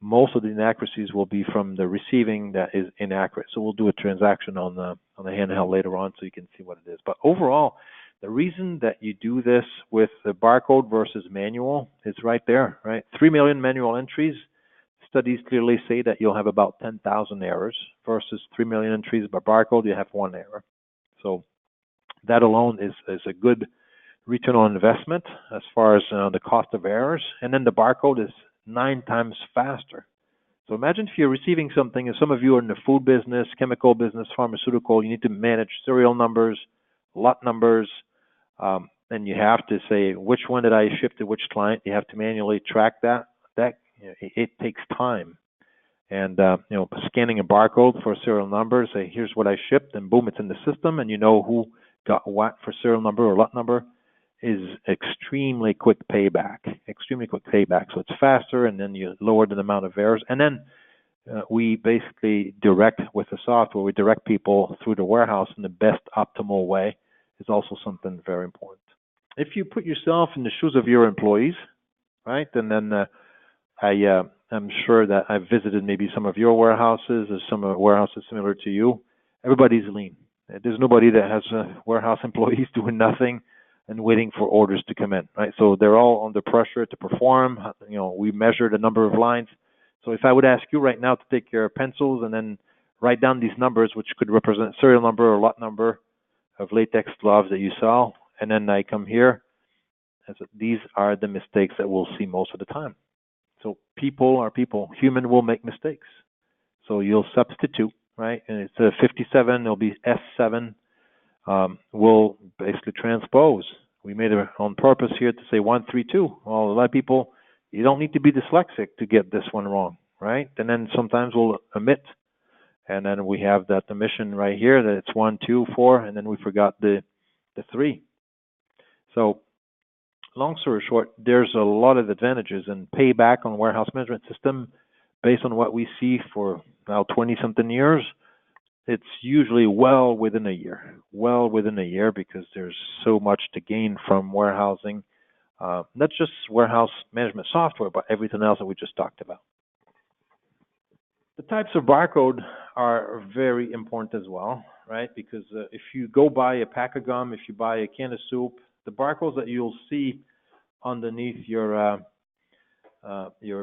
most of the inaccuracies will be from the receiving that is inaccurate. So we'll do a transaction on the handheld later on so you can see what it is. But overall, the reason that you do this with the barcode versus manual is right there, right? 3 million manual entries. Studies clearly say that you'll have about 10,000 errors versus 3 million entries by barcode, you have 1 error. So that alone is a good return on investment as far as the cost of errors. And then the barcode is 9 times faster. So imagine if you're receiving something, and some of you are in the food business, chemical business, pharmaceutical, you need to manage serial numbers, lot numbers, and you have to say which one did I ship to which client. You have to manually track that. It takes time. And scanning a barcode for a serial number, say here's what I shipped, and boom, it's in the system, and you know who got what for serial number or lot number, is extremely quick payback. So it's faster, and then you lower the amount of errors. And then we basically direct with the software, we direct people through the warehouse in the best optimal way is also something very important. If you put yourself in the shoes of your employees, right, and then I'm sure that I've visited maybe some of your warehouses or some warehouses similar to you. Everybody's lean. There's nobody that has warehouse employees doing nothing and waiting for orders to come in, right? So they're all under pressure to perform. We measure the number of lines. So if I would ask you right now to take your pencils and then write down these numbers, which could represent serial number or lot number of latex gloves that you sell, and then I come here, and so these are the mistakes that we'll see most of the time. So people are people. Human will make mistakes. So you'll substitute, right? And it's a 57, it'll be S7. We'll basically transpose. We made it on purpose here to say 132. Well, a lot of people, you don't need to be dyslexic to get this one wrong, right? And then sometimes we'll omit, and then we have that omission right here that it's 1, 2, 4, and then we forgot the 3. So long story short, there's a lot of advantages, and payback on warehouse management system based on what we see for now 20-something years, it's usually well within a year because there's so much to gain from warehousing, not just warehouse management software, but everything else that we just talked about. The types of barcode are very important as well, right? Because if you go buy a pack of gum, if you buy a can of soup, the barcodes that you'll see underneath your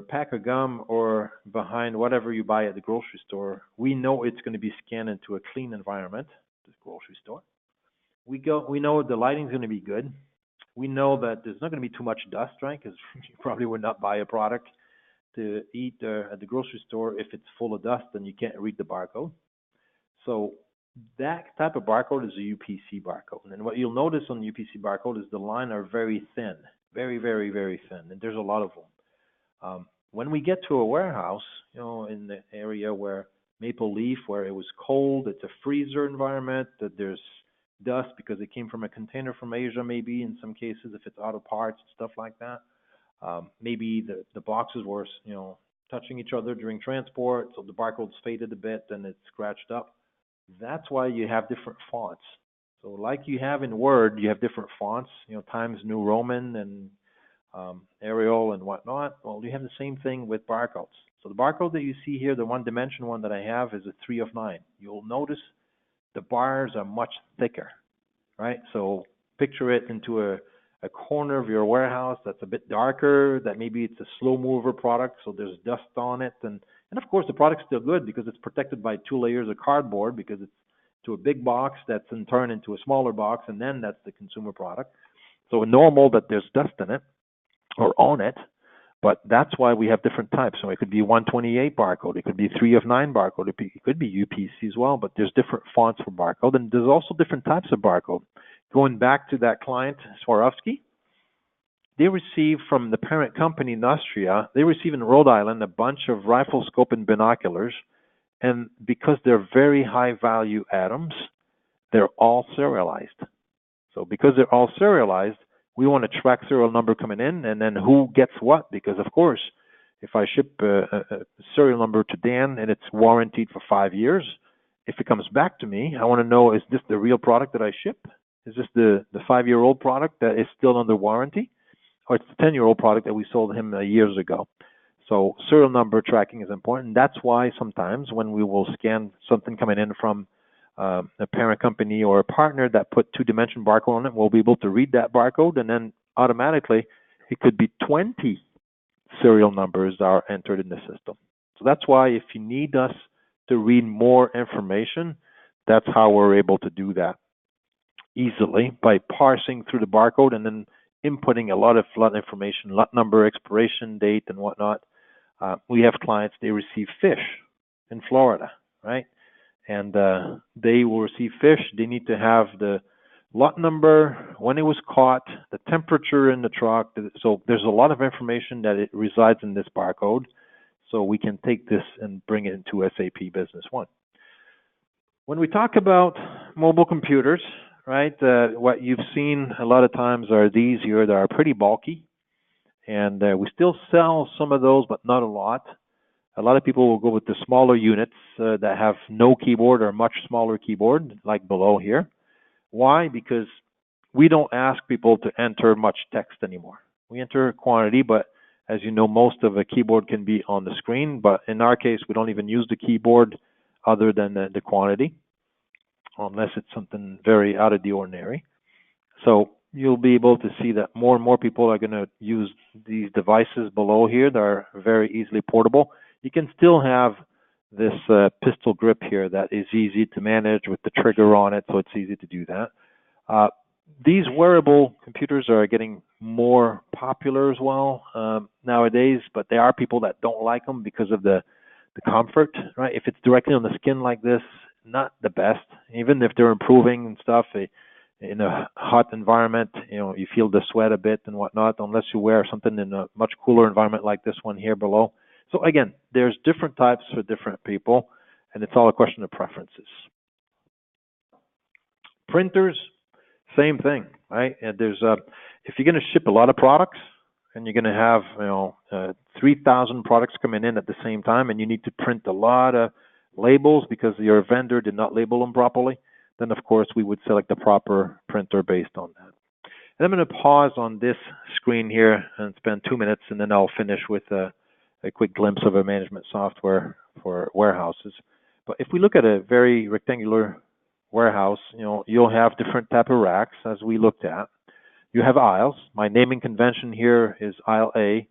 pack of gum or behind whatever you buy at the grocery store, we know it's going to be scanned into a clean environment, the grocery store. We know the lighting's going to be good. We know that there's not going to be too much dust, right? Because you probably would not buy a product to eat at the grocery store if it's full of dust and you can't read the barcode. So that type of barcode is a UPC barcode. And what you'll notice on the UPC barcode is the lines are very thin, very, very, very thin, and there's a lot of them. When we get to a warehouse, in the area where Maple Leaf, where it was cold, it's a freezer environment, that there's dust because it came from a container from Asia, maybe in some cases, if it's auto parts and stuff like that. Maybe the boxes were, touching each other during transport, so the barcode's faded a bit and it's scratched up. That's why you have different fonts. So like you have in Word, you have different fonts, Times New Roman and Arial and whatnot. Well, you have the same thing with barcodes. So the barcode that you see here, the one-dimension one that I have, is a 3 of 9. You'll notice the bars are much thicker, right? So picture it into a corner of your warehouse that's a bit darker, that maybe it's a slow mover product, so there's dust on it. And of course, the product's still good because it's protected by 2 layers of cardboard, because it's to a big box that's in turn into a smaller box, and then that's the consumer product. So normal that there's dust in it or on it, but that's why we have different types. So it could be 128 barcode, it could be 3 of 9 barcode, it could be UPC as well, but there's different fonts for barcode, and there's also different types of barcode. Going back to that client, Swarovski, they receive from the parent company in Austria, they receive in Rhode Island a bunch of rifle scope and binoculars, and because they're very high value items, they're all serialized. So because they're all serialized, we want to track serial number coming in and then who gets what, because of course, if I ship a serial number to Dan and it's warranted for 5 years, if it comes back to me, I want to know, is this the real product that I ship? Is this the 5-year-old product that is still under warranty? Or it's the 10-year-old product that we sold him years ago? So serial number tracking is important. That's why sometimes when we will scan something coming in from a parent company or a partner that put 2-dimension barcode on it, we'll be able to read that barcode, and then automatically it could be 20 serial numbers that are entered in the system. So that's why if you need us to read more information, that's how we're able to do that easily, by parsing through the barcode and then inputting a lot of information, lot number, expiration date, and whatnot. We have clients, they receive fish in Florida, right? And they will receive fish. They need to have the lot number, when it was caught, the temperature in the truck. So there's a lot of information that it resides in this barcode. So we can take this and bring it into SAP Business One. When we talk about mobile computers, right, what you've seen a lot of times are these here that are pretty bulky. And we still sell some of those, but not a lot. A lot of people will go with the smaller units that have no keyboard or much smaller keyboard, like below here. Why? Because we don't ask people to enter much text anymore. We enter quantity, but as you know, most of a keyboard can be on the screen. But in our case, we don't even use the keyboard other than the quantity, unless it's something very out of the ordinary. So you'll be able to see that more and more people are going to use these devices below here that are very easily portable. You can still have pistol grip here that is easy to manage with the trigger on it, so it's easy to do that. These wearable computers are getting more popular as well nowadays, but there are people that don't like them because of the comfort, right? If it's directly on the skin like this, not the best. Even if they're improving and stuff, in a hot environment, you feel the sweat a bit and whatnot, unless you wear something in a much cooler environment like this one here below. So again, there's different types for different people, and it's all a question of preferences. Printers, same thing, right? And there's if you're going to ship a lot of products and you're going to have 3,000 products coming in at the same time, and you need to print a lot of labels because your vendor did not label them properly, then of course we would select the proper printer based on that. And I'm going to pause on this screen here and spend 2 minutes, and then I'll finish with a quick glimpse of a management software for warehouses. But if we look at a very rectangular warehouse, you'll have different type of racks as we looked at. You have aisles. My naming convention here is aisle A,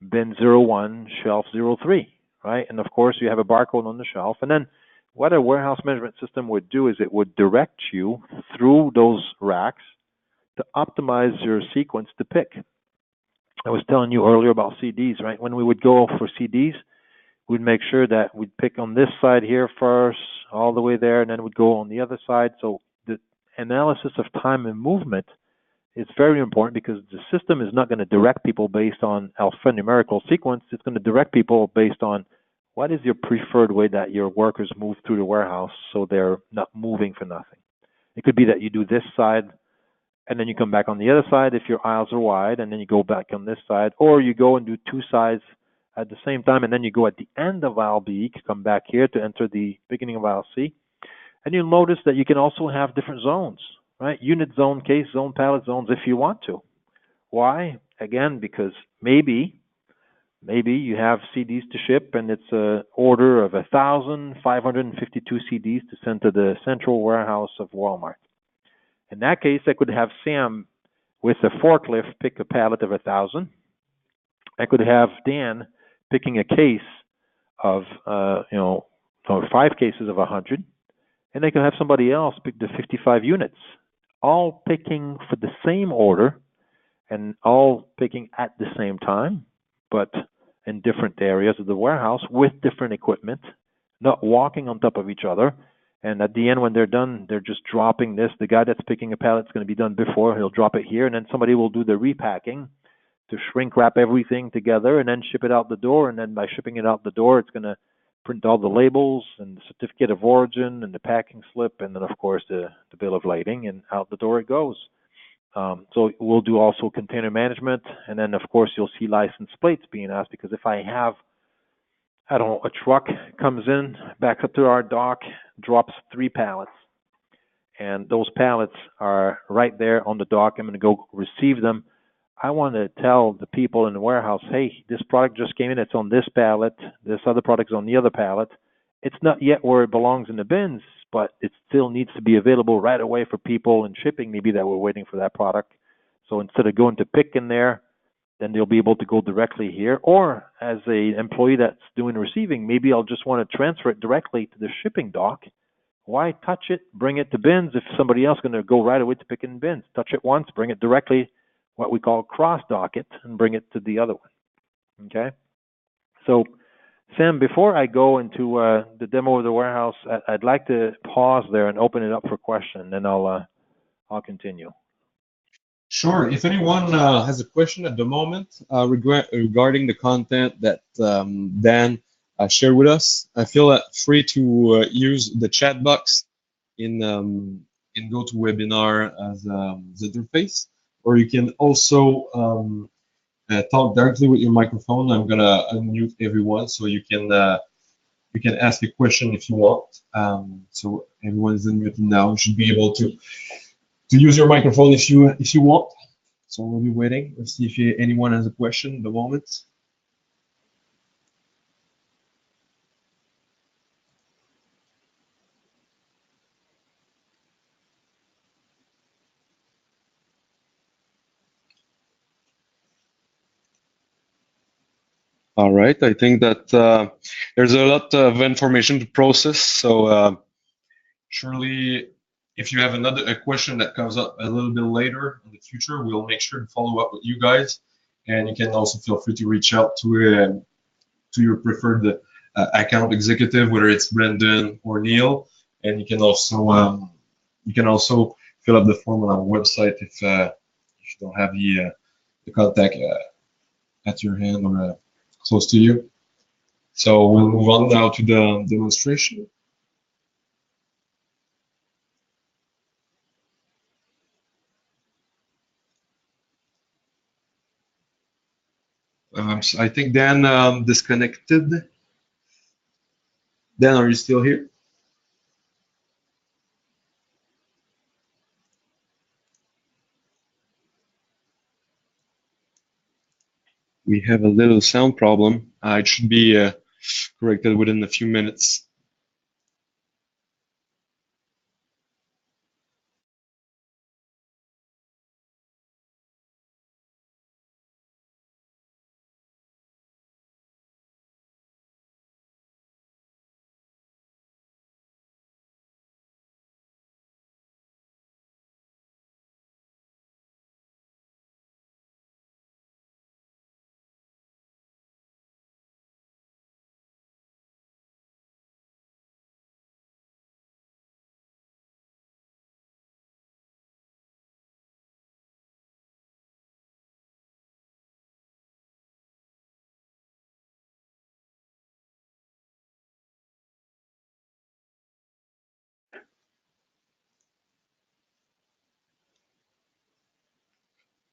bin 01, shelf 03, right? And of course you have a barcode on the shelf. And then what a warehouse management system would do is it would direct you through those racks to optimize your sequence to pick. I was telling you earlier about CDs, right? When we would go for CDs, we'd make sure that we'd pick on this side here first, all the way there, and then we'd go on the other side. So the analysis of time and movement is very important because the system is not going to direct people based on alphanumerical sequence. It's going to direct people based on what is your preferred way that your workers move through the warehouse so they're not moving for nothing. It could be that you do this side and then you come back on the other side if your aisles are wide, and then you go back on this side, or you go and do two sides at the same time, and then you go at the end of aisle B, come back here to enter the beginning of aisle C. And you'll notice that you can also have different zones, right? Unit zone, case zone, pallet zones if you want to. Why? Again, because maybe you have CDs to ship and it's an order of 1,552 CDs to send to the central warehouse of Walmart. In that case, I could have Sam with a forklift pick a pallet of 1,000. I could have Dan picking a case of, or 5 cases of 100. And I could have somebody else pick the 55 units, all picking for the same order and all picking at the same time, but in different areas of the warehouse with different equipment, not walking on top of each other. And at the end, when they're done, they're just dropping this. The guy that's picking a pallet is going to be done before. He'll drop it here, and then somebody will do the repacking to shrink wrap everything together and then ship it out the door. And then by shipping it out the door, it's going to print all the labels and the certificate of origin and the packing slip, and then, of course, the bill of lading, and out the door it goes. So we'll do also container management, and then, of course, you'll see license plates being asked, because if I have, I don't know, a truck comes in, backs up to our dock, drops 3 pallets, and those pallets are right there on the dock. I'm going to go receive them. I want to tell the people in the warehouse, hey, this product just came in, it's on this pallet, this other product's on the other pallet. It's not yet where it belongs in the bins, but it still needs to be available right away for people in shipping, maybe that were waiting for that product. So instead of going to pick in there, then they'll be able to go directly here. Or as an employee that's doing receiving, maybe I'll just want to transfer it directly to the shipping dock. Why touch it, bring it to bins if somebody else is going to go right away to pick in bins? Touch it once, bring it directly, what we call cross dock it, and bring it to the other one. Okay? So, Sam, before I go into the demo of the warehouse, I'd like to pause there and open it up for question, and I'll continue. Sure. If anyone has a question at the moment regarding the content that Dan shared with us, I feel free to use the chat box in GoToWebinar as the interface, or you can also talk directly with your microphone. I'm gonna unmute everyone so you can ask a question if you want. So everyone is unmuted now. You should be able to use your microphone if you want. So we'll be waiting. Let's see if anyone has a question at the moment. All right. I think that there's a lot of information to process. So surely, if you have a question that comes up a little bit later in the future, we'll make sure to follow up with you guys. And you can also feel free to reach out to your preferred account executive, whether it's Brendan or Neil. And you can also fill up the form on our website if you don't have the contact at your hand or close to you. So we'll move on now to the demonstration. So I think Dan disconnected. Dan, are you still here? We have a little sound problem. It should be corrected within a few minutes.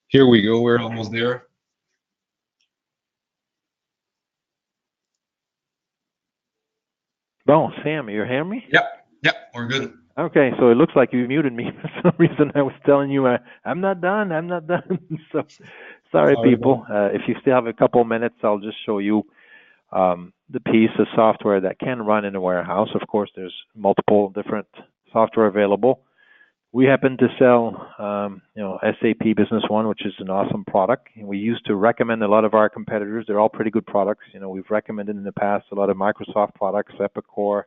Here we go. We're almost there. Well, Sam, you hear me? Yep, we're good. Okay, so it looks like you muted me for some reason. I was telling you I'm not done. I'm not done. So sorry, people. If you still have a couple minutes, I'll just show you the piece of software that can run in a warehouse. Of course, there's multiple different software available. We happen to sell, SAP Business One, which is an awesome product. And we used to recommend a lot of our competitors. They're all pretty good products. We've recommended in the past a lot of Microsoft products, Epicor,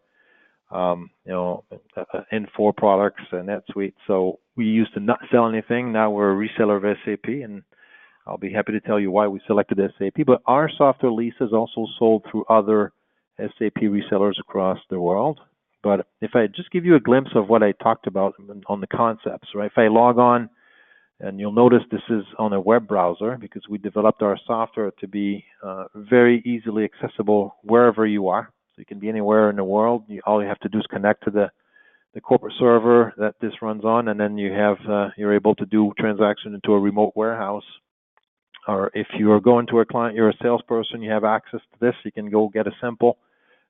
Infor products, NetSuite. So we used to not sell anything. Now we're a reseller of SAP, and I'll be happy to tell you why we selected SAP. But our software lease is also sold through other SAP resellers across the world. But if I just give you a glimpse of what I talked about on the concepts, right? If I log on, and you'll notice this is on a web browser because we developed our software to be very easily accessible wherever you are. So you can be anywhere in the world. All you have to do is connect to the corporate server that this runs on, and then you're able to do transaction into a remote warehouse. Or if you are going to a client, you're a salesperson, you have access to this, you can go get a sample,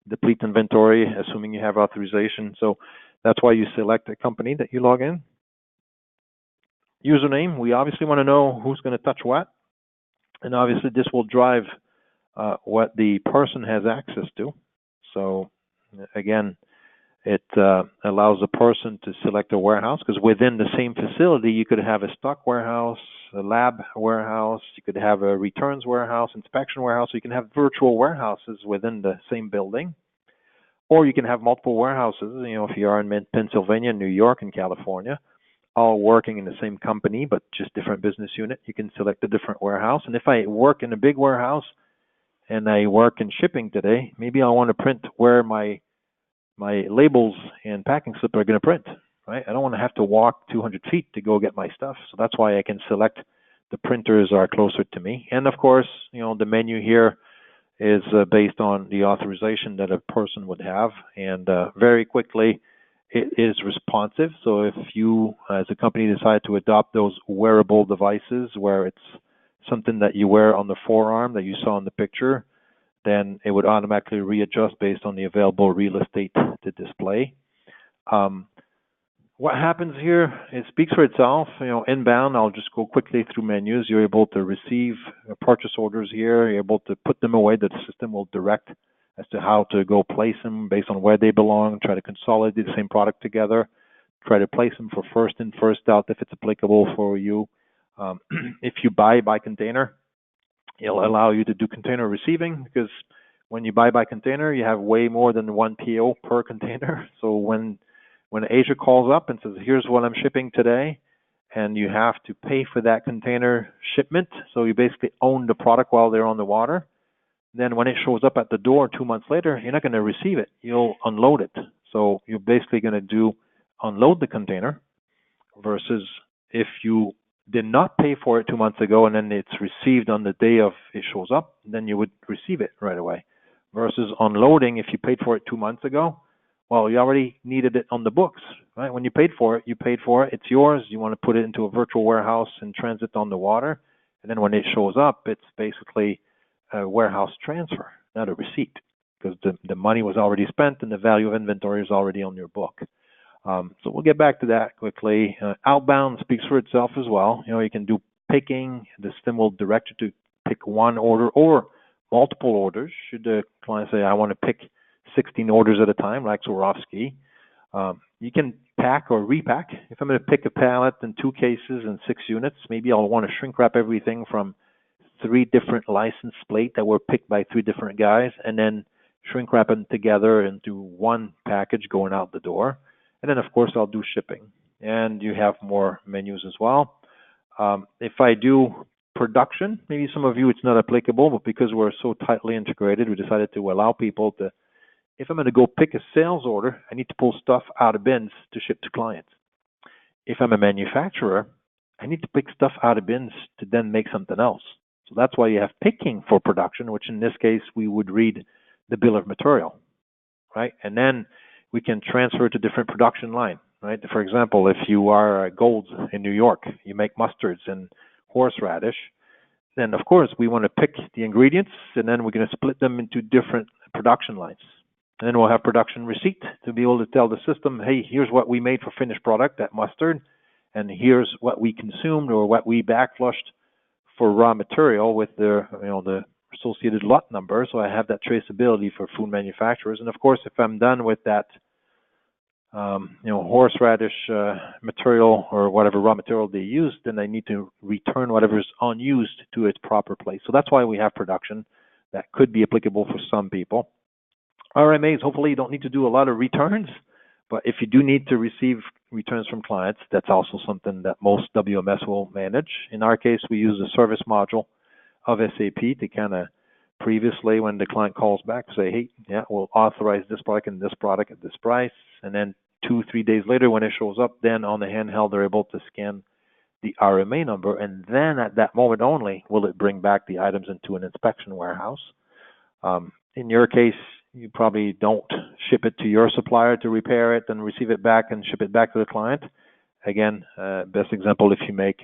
deplete inventory, assuming you have authorization. So that's why you select a company that you log in. Username, we obviously want to know who's going to touch what. And obviously this will drive what the person has access to. So again, it allows the person to select a warehouse, because within the same facility, you could have a stock warehouse, a lab warehouse, you could have a returns warehouse, inspection warehouse, so you can have virtual warehouses within the same building. Or you can have multiple warehouses, if you are in Pennsylvania, New York, and California, all working in the same company, but just different business unit. You can select a different warehouse. And if I work in a big warehouse and I work in shipping today, maybe I want to print where my labels and packing slip are going to print, right? I don't want to have to walk 200 feet to go get my stuff. So that's why I can select the printers are closer to me. And of course, the menu here is based on the authorization that a person would have. And very quickly, it is responsive. So if you, as a company, decide to adopt those wearable devices where it's something that you wear on the forearm that you saw in the picture, then it would automatically readjust based on the available real estate to display. What happens here, it speaks for itself. Inbound, I'll just go quickly through menus. You're able to receive purchase orders here. You're able to put them away. The system will direct as to how to go place them based on where they belong, try to consolidate the same product together, try to place them for first in, first out if it's applicable for you. If you buy by container, It'll allow you to do container receiving, because when you buy by container, you have way more than one PO per container. So when Asia calls up and says, here's what I'm shipping today, and you have to pay for that container shipment, so you basically own the product while they're on the water, then when it shows up at the door 2 months later, you're not going to receive it. You'll unload it. So you're basically going to unload the container, versus if you did not pay for it 2 months ago and then it's received on the day of it shows up, then you would receive it right away. Versus unloading, if you paid for it 2 months ago, well, you already needed it on the books, right? When you paid for it, it's yours. You want to put it into a virtual warehouse and transit on the water. And then when it shows up, it's basically a warehouse transfer, not a receipt, because the money was already spent and the value of inventory is already on your book. So we'll get back to that quickly. Outbound speaks for itself as well. You can do picking. The system will direct you to pick one order or multiple orders. Should the client say, I want to pick 16 orders at a time, like Swarovski, you can pack or repack. If I'm going to pick a pallet in 2 cases and 6 units, maybe I'll want to shrink wrap everything from 3 different license plates that were picked by 3 different guys, and then shrink wrap them together into one package going out the door. And then, of course, I'll do shipping. And you have more menus as well. If I do production, maybe some of you it's not applicable, but because we're so tightly integrated, we decided to allow people to, if I'm going to go pick a sales order, I need to pull stuff out of bins to ship to clients. If I'm a manufacturer, I need to pick stuff out of bins to then make something else. So that's why you have picking for production, which in this case, we would read the bill of material, right? And then we can transfer to different production line, right? For example, if you are Golds in New York, you make mustards and horseradish, then of course we want to pick the ingredients, and then we're going to split them into different production lines. And then we'll have production receipt to be able to tell the system, hey, here's what we made for finished product, that mustard, and here's what we consumed or what we backflushed for raw material with the associated lot number. So I have that traceability for food manufacturers. And of course, if I'm done with that horseradish material or whatever raw material they used, then I need to return whatever's unused to its proper place. So that's why we have production. That could be applicable for some people. RMAs, hopefully you don't need to do a lot of returns, but if you do need to receive returns from clients, that's also something that most WMS will manage. In our case, we use the service module of SAP to kind of previously, when the client calls back, say, hey, yeah, we'll authorize this product and this product at this price. And then 2-3 days later, when it shows up, then on the handheld, they're able to scan the RMA number. And then at that moment only, will it bring back the items into an inspection warehouse. In your case, you probably don't ship it to your supplier to repair it and receive it back and ship it back to the client. Again, best example, if you make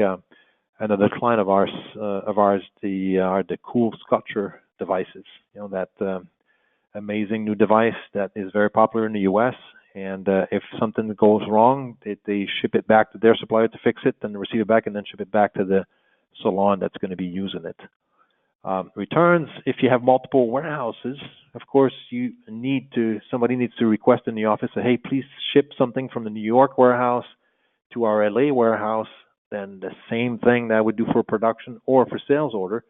another client of ours, the cool sculpture devices, that amazing new device that is very popular in the U.S. And if something goes wrong, they ship it back to their supplier to fix it, then receive it back, and then ship it back to the salon that's going to be using it. Returns, if you have multiple warehouses, of course, somebody needs to request in the office, say, hey, please ship something from the New York warehouse to our LA warehouse. Then the same thing that I would do for production or for sales order.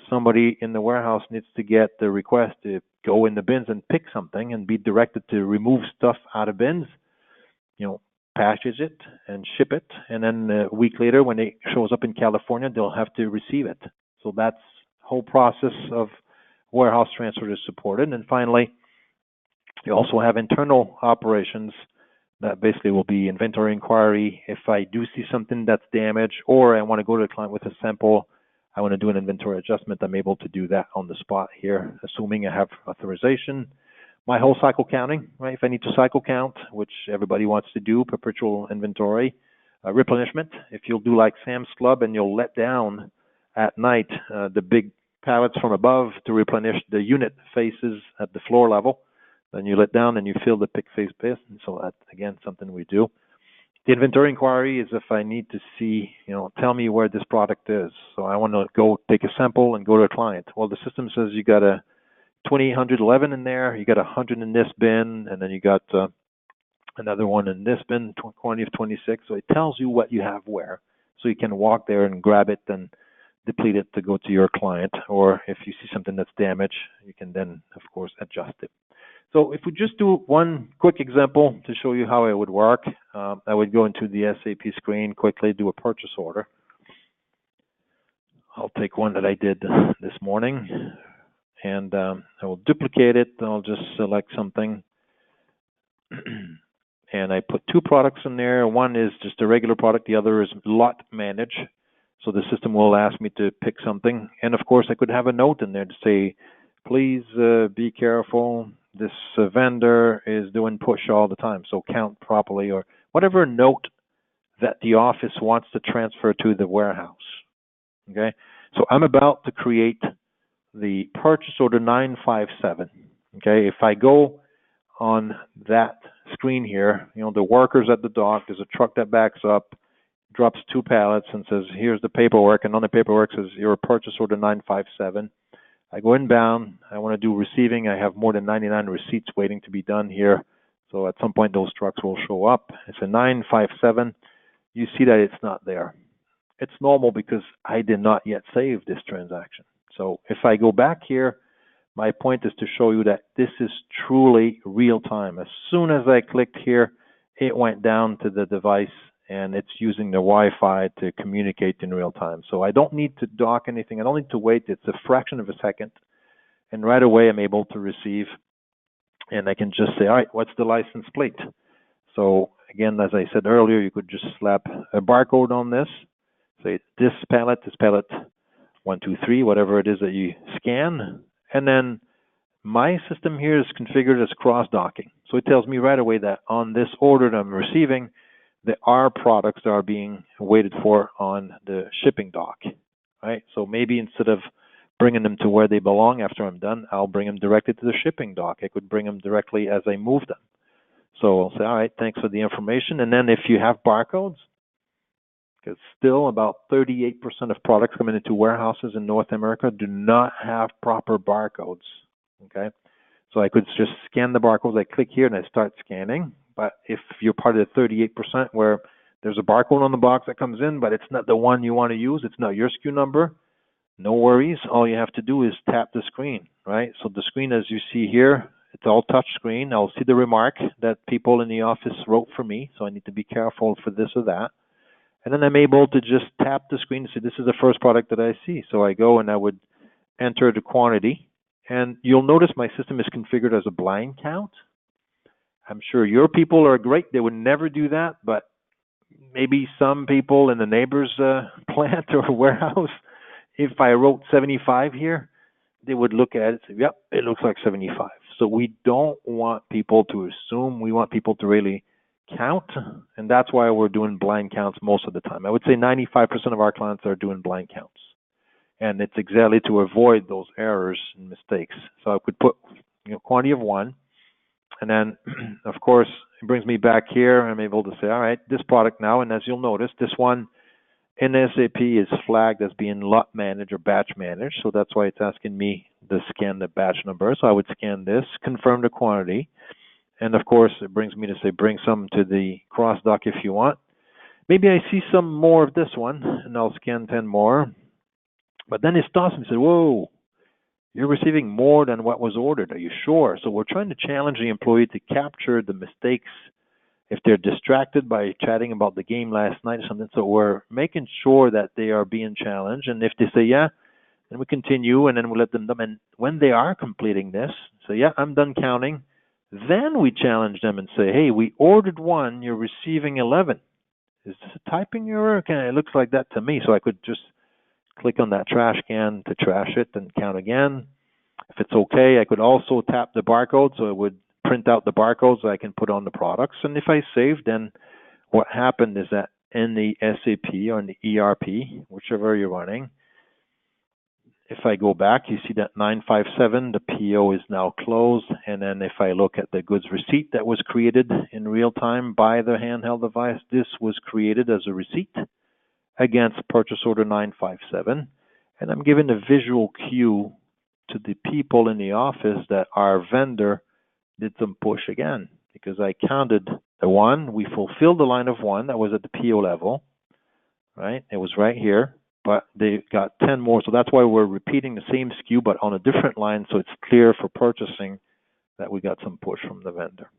Somebody in the warehouse needs to get the request to go in the bins and pick something and be directed to remove stuff out of bins, package it and ship it. And then a week later, when it shows up in California, they'll have to receive it. So that's whole process of warehouse transfer is supported. And finally, you also have internal operations that basically will be inventory inquiry. If I do see something that's damaged or I want to go to the client with a sample, I want to do an inventory adjustment, I'm able to do that on the spot here, assuming I have authorization. My whole cycle counting, right? If I need to cycle count, which everybody wants to do, perpetual inventory, replenishment. If you'll do like Sam's Club and you'll let down at night the big pallets from above to replenish the unit faces at the floor level, then you let down and you fill the pick face base. And so that's, again, something we do. The inventory inquiry is if I need to see, tell me where this product is. So I want to go take a sample and go to a client. Well, the system says you got a 2811 in there, you got 100 in this bin, and then you got another one in this bin, quantity of 26. So it tells you what you have where. So you can walk there and grab it and deplete it to go to your client, or if you see something that's damaged, you can then, of course, adjust it. So if we just do one quick example to show you how it would work, I would go into the SAP screen, quickly do a purchase order. I'll take one that I did this morning, and I will duplicate it. I'll just select something, and I put two products in there. One is just a regular product. The other is lot manage. So the system will ask me to pick something. And of course, I could have a note in there to say, please be careful. This vendor is doing push all the time, so count properly, or whatever note that the office wants to transfer to the warehouse. Okay, so I'm about to create the purchase order 957. Okay, if I go on that screen here, the workers at the dock, there's a truck that backs up, drops two pallets and says, here's the paperwork, and on the paperwork says your purchase order 957. I go inbound, I want to do receiving. I have more than 99 receipts waiting to be done here. So at some point those trucks will show up. It's a 957. You see that it's not there. It's normal because I did not yet save this transaction. So if I go back here, my point is to show you that this is truly real time. As soon as I clicked here, it went down to the device and it's using the Wi-Fi to communicate in real time. So I don't need to dock anything. I don't need to wait. It's a fraction of a second. And right away, I'm able to receive. And I can just say, all right, what's the license plate? So again, as I said earlier, you could just slap a barcode on this. Say this pallet, 1, 2, 3, whatever it is that you scan. And then my system here is configured as cross-docking. So it tells me right away that on this order that I'm receiving, there are products that are being waited for on the shipping dock, right? So maybe instead of bringing them to where they belong after I'm done, I'll bring them directly to the shipping dock. I could bring them directly as I move them. So I'll say, all right, thanks for the information. And then if you have barcodes, because still about 38% of products coming into warehouses in North America do not have proper barcodes, okay? So I could just scan the barcodes. I click here and I start scanning. But if you're part of the 38% where there's a barcode on the box that comes in, but it's not the one you want to use, it's not your SKU number, no worries. All you have to do is tap the screen, right? So the screen, as you see here, it's all touch screen. I'll see the remark that people in the office wrote for me, so I need to be careful for this or that. And then I'm able to just tap the screen and say, this is the first product that I see. So I go and I would enter the quantity. And you'll notice my system is configured as a blind count. I'm sure your people are great. They would never do that, but maybe some people in the neighbor's plant or warehouse, if I wrote 75 here, they would look at it and say, yep, it looks like 75. So we don't want people to assume. We want people to really count, and that's why we're doing blind counts most of the time. I would say 95% of our clients are doing blind counts, and it's exactly to avoid those errors and mistakes. So I could put quantity of 1. And then, of course, it brings me back here. I'm able to say, all right, this product now, and as you'll notice, this one in SAP is flagged as being lot managed or batch managed. So that's why it's asking me to scan the batch number. So I would scan this, confirm the quantity. And of course, it brings me to say, bring some to the cross dock if you want. Maybe I see some more of this one, and I'll scan 10 more. But then it stops me and says, whoa, you're receiving more than what was ordered. Are you sure? So we're trying to challenge the employee to capture the mistakes if they're distracted by chatting about the game last night or something. So we're making sure that they are being challenged. And if they say, yeah, then we continue, and then we let them know. And when they are completing this, so yeah, I'm done counting. Then we challenge them and say, hey, we ordered 1, you're receiving 11. Is this a typing error? Okay, it looks like that to me. So I could just click on that trash can to trash it and count again. If it's okay, I could also tap the barcode, so it would print out the barcodes I can put on the products. And if I save, then what happened is that in the SAP or in the ERP, whichever you're running, if I go back, you see that 957, the PO is now closed. And then if I look at the goods receipt that was created in real time by the handheld device, this was created as a receipt against purchase order 957. And I'm giving a visual cue to the people in the office that our vendor did some push again, because I counted the 1. We fulfilled the line of 1 that was at the PO level, right? It was right here. but they got 10 more. So that's why we're repeating the same SKU, but on a different line, so it's clear for purchasing that we got some push from the vendor.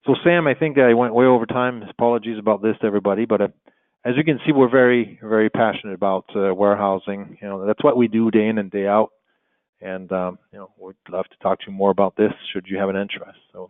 So Sam, I think I went way over time. Apologies about this to everybody, but as you can see, we're very, very passionate about warehousing. That's what we do day in and day out. And we'd love to talk to you more about this should you have an interest. So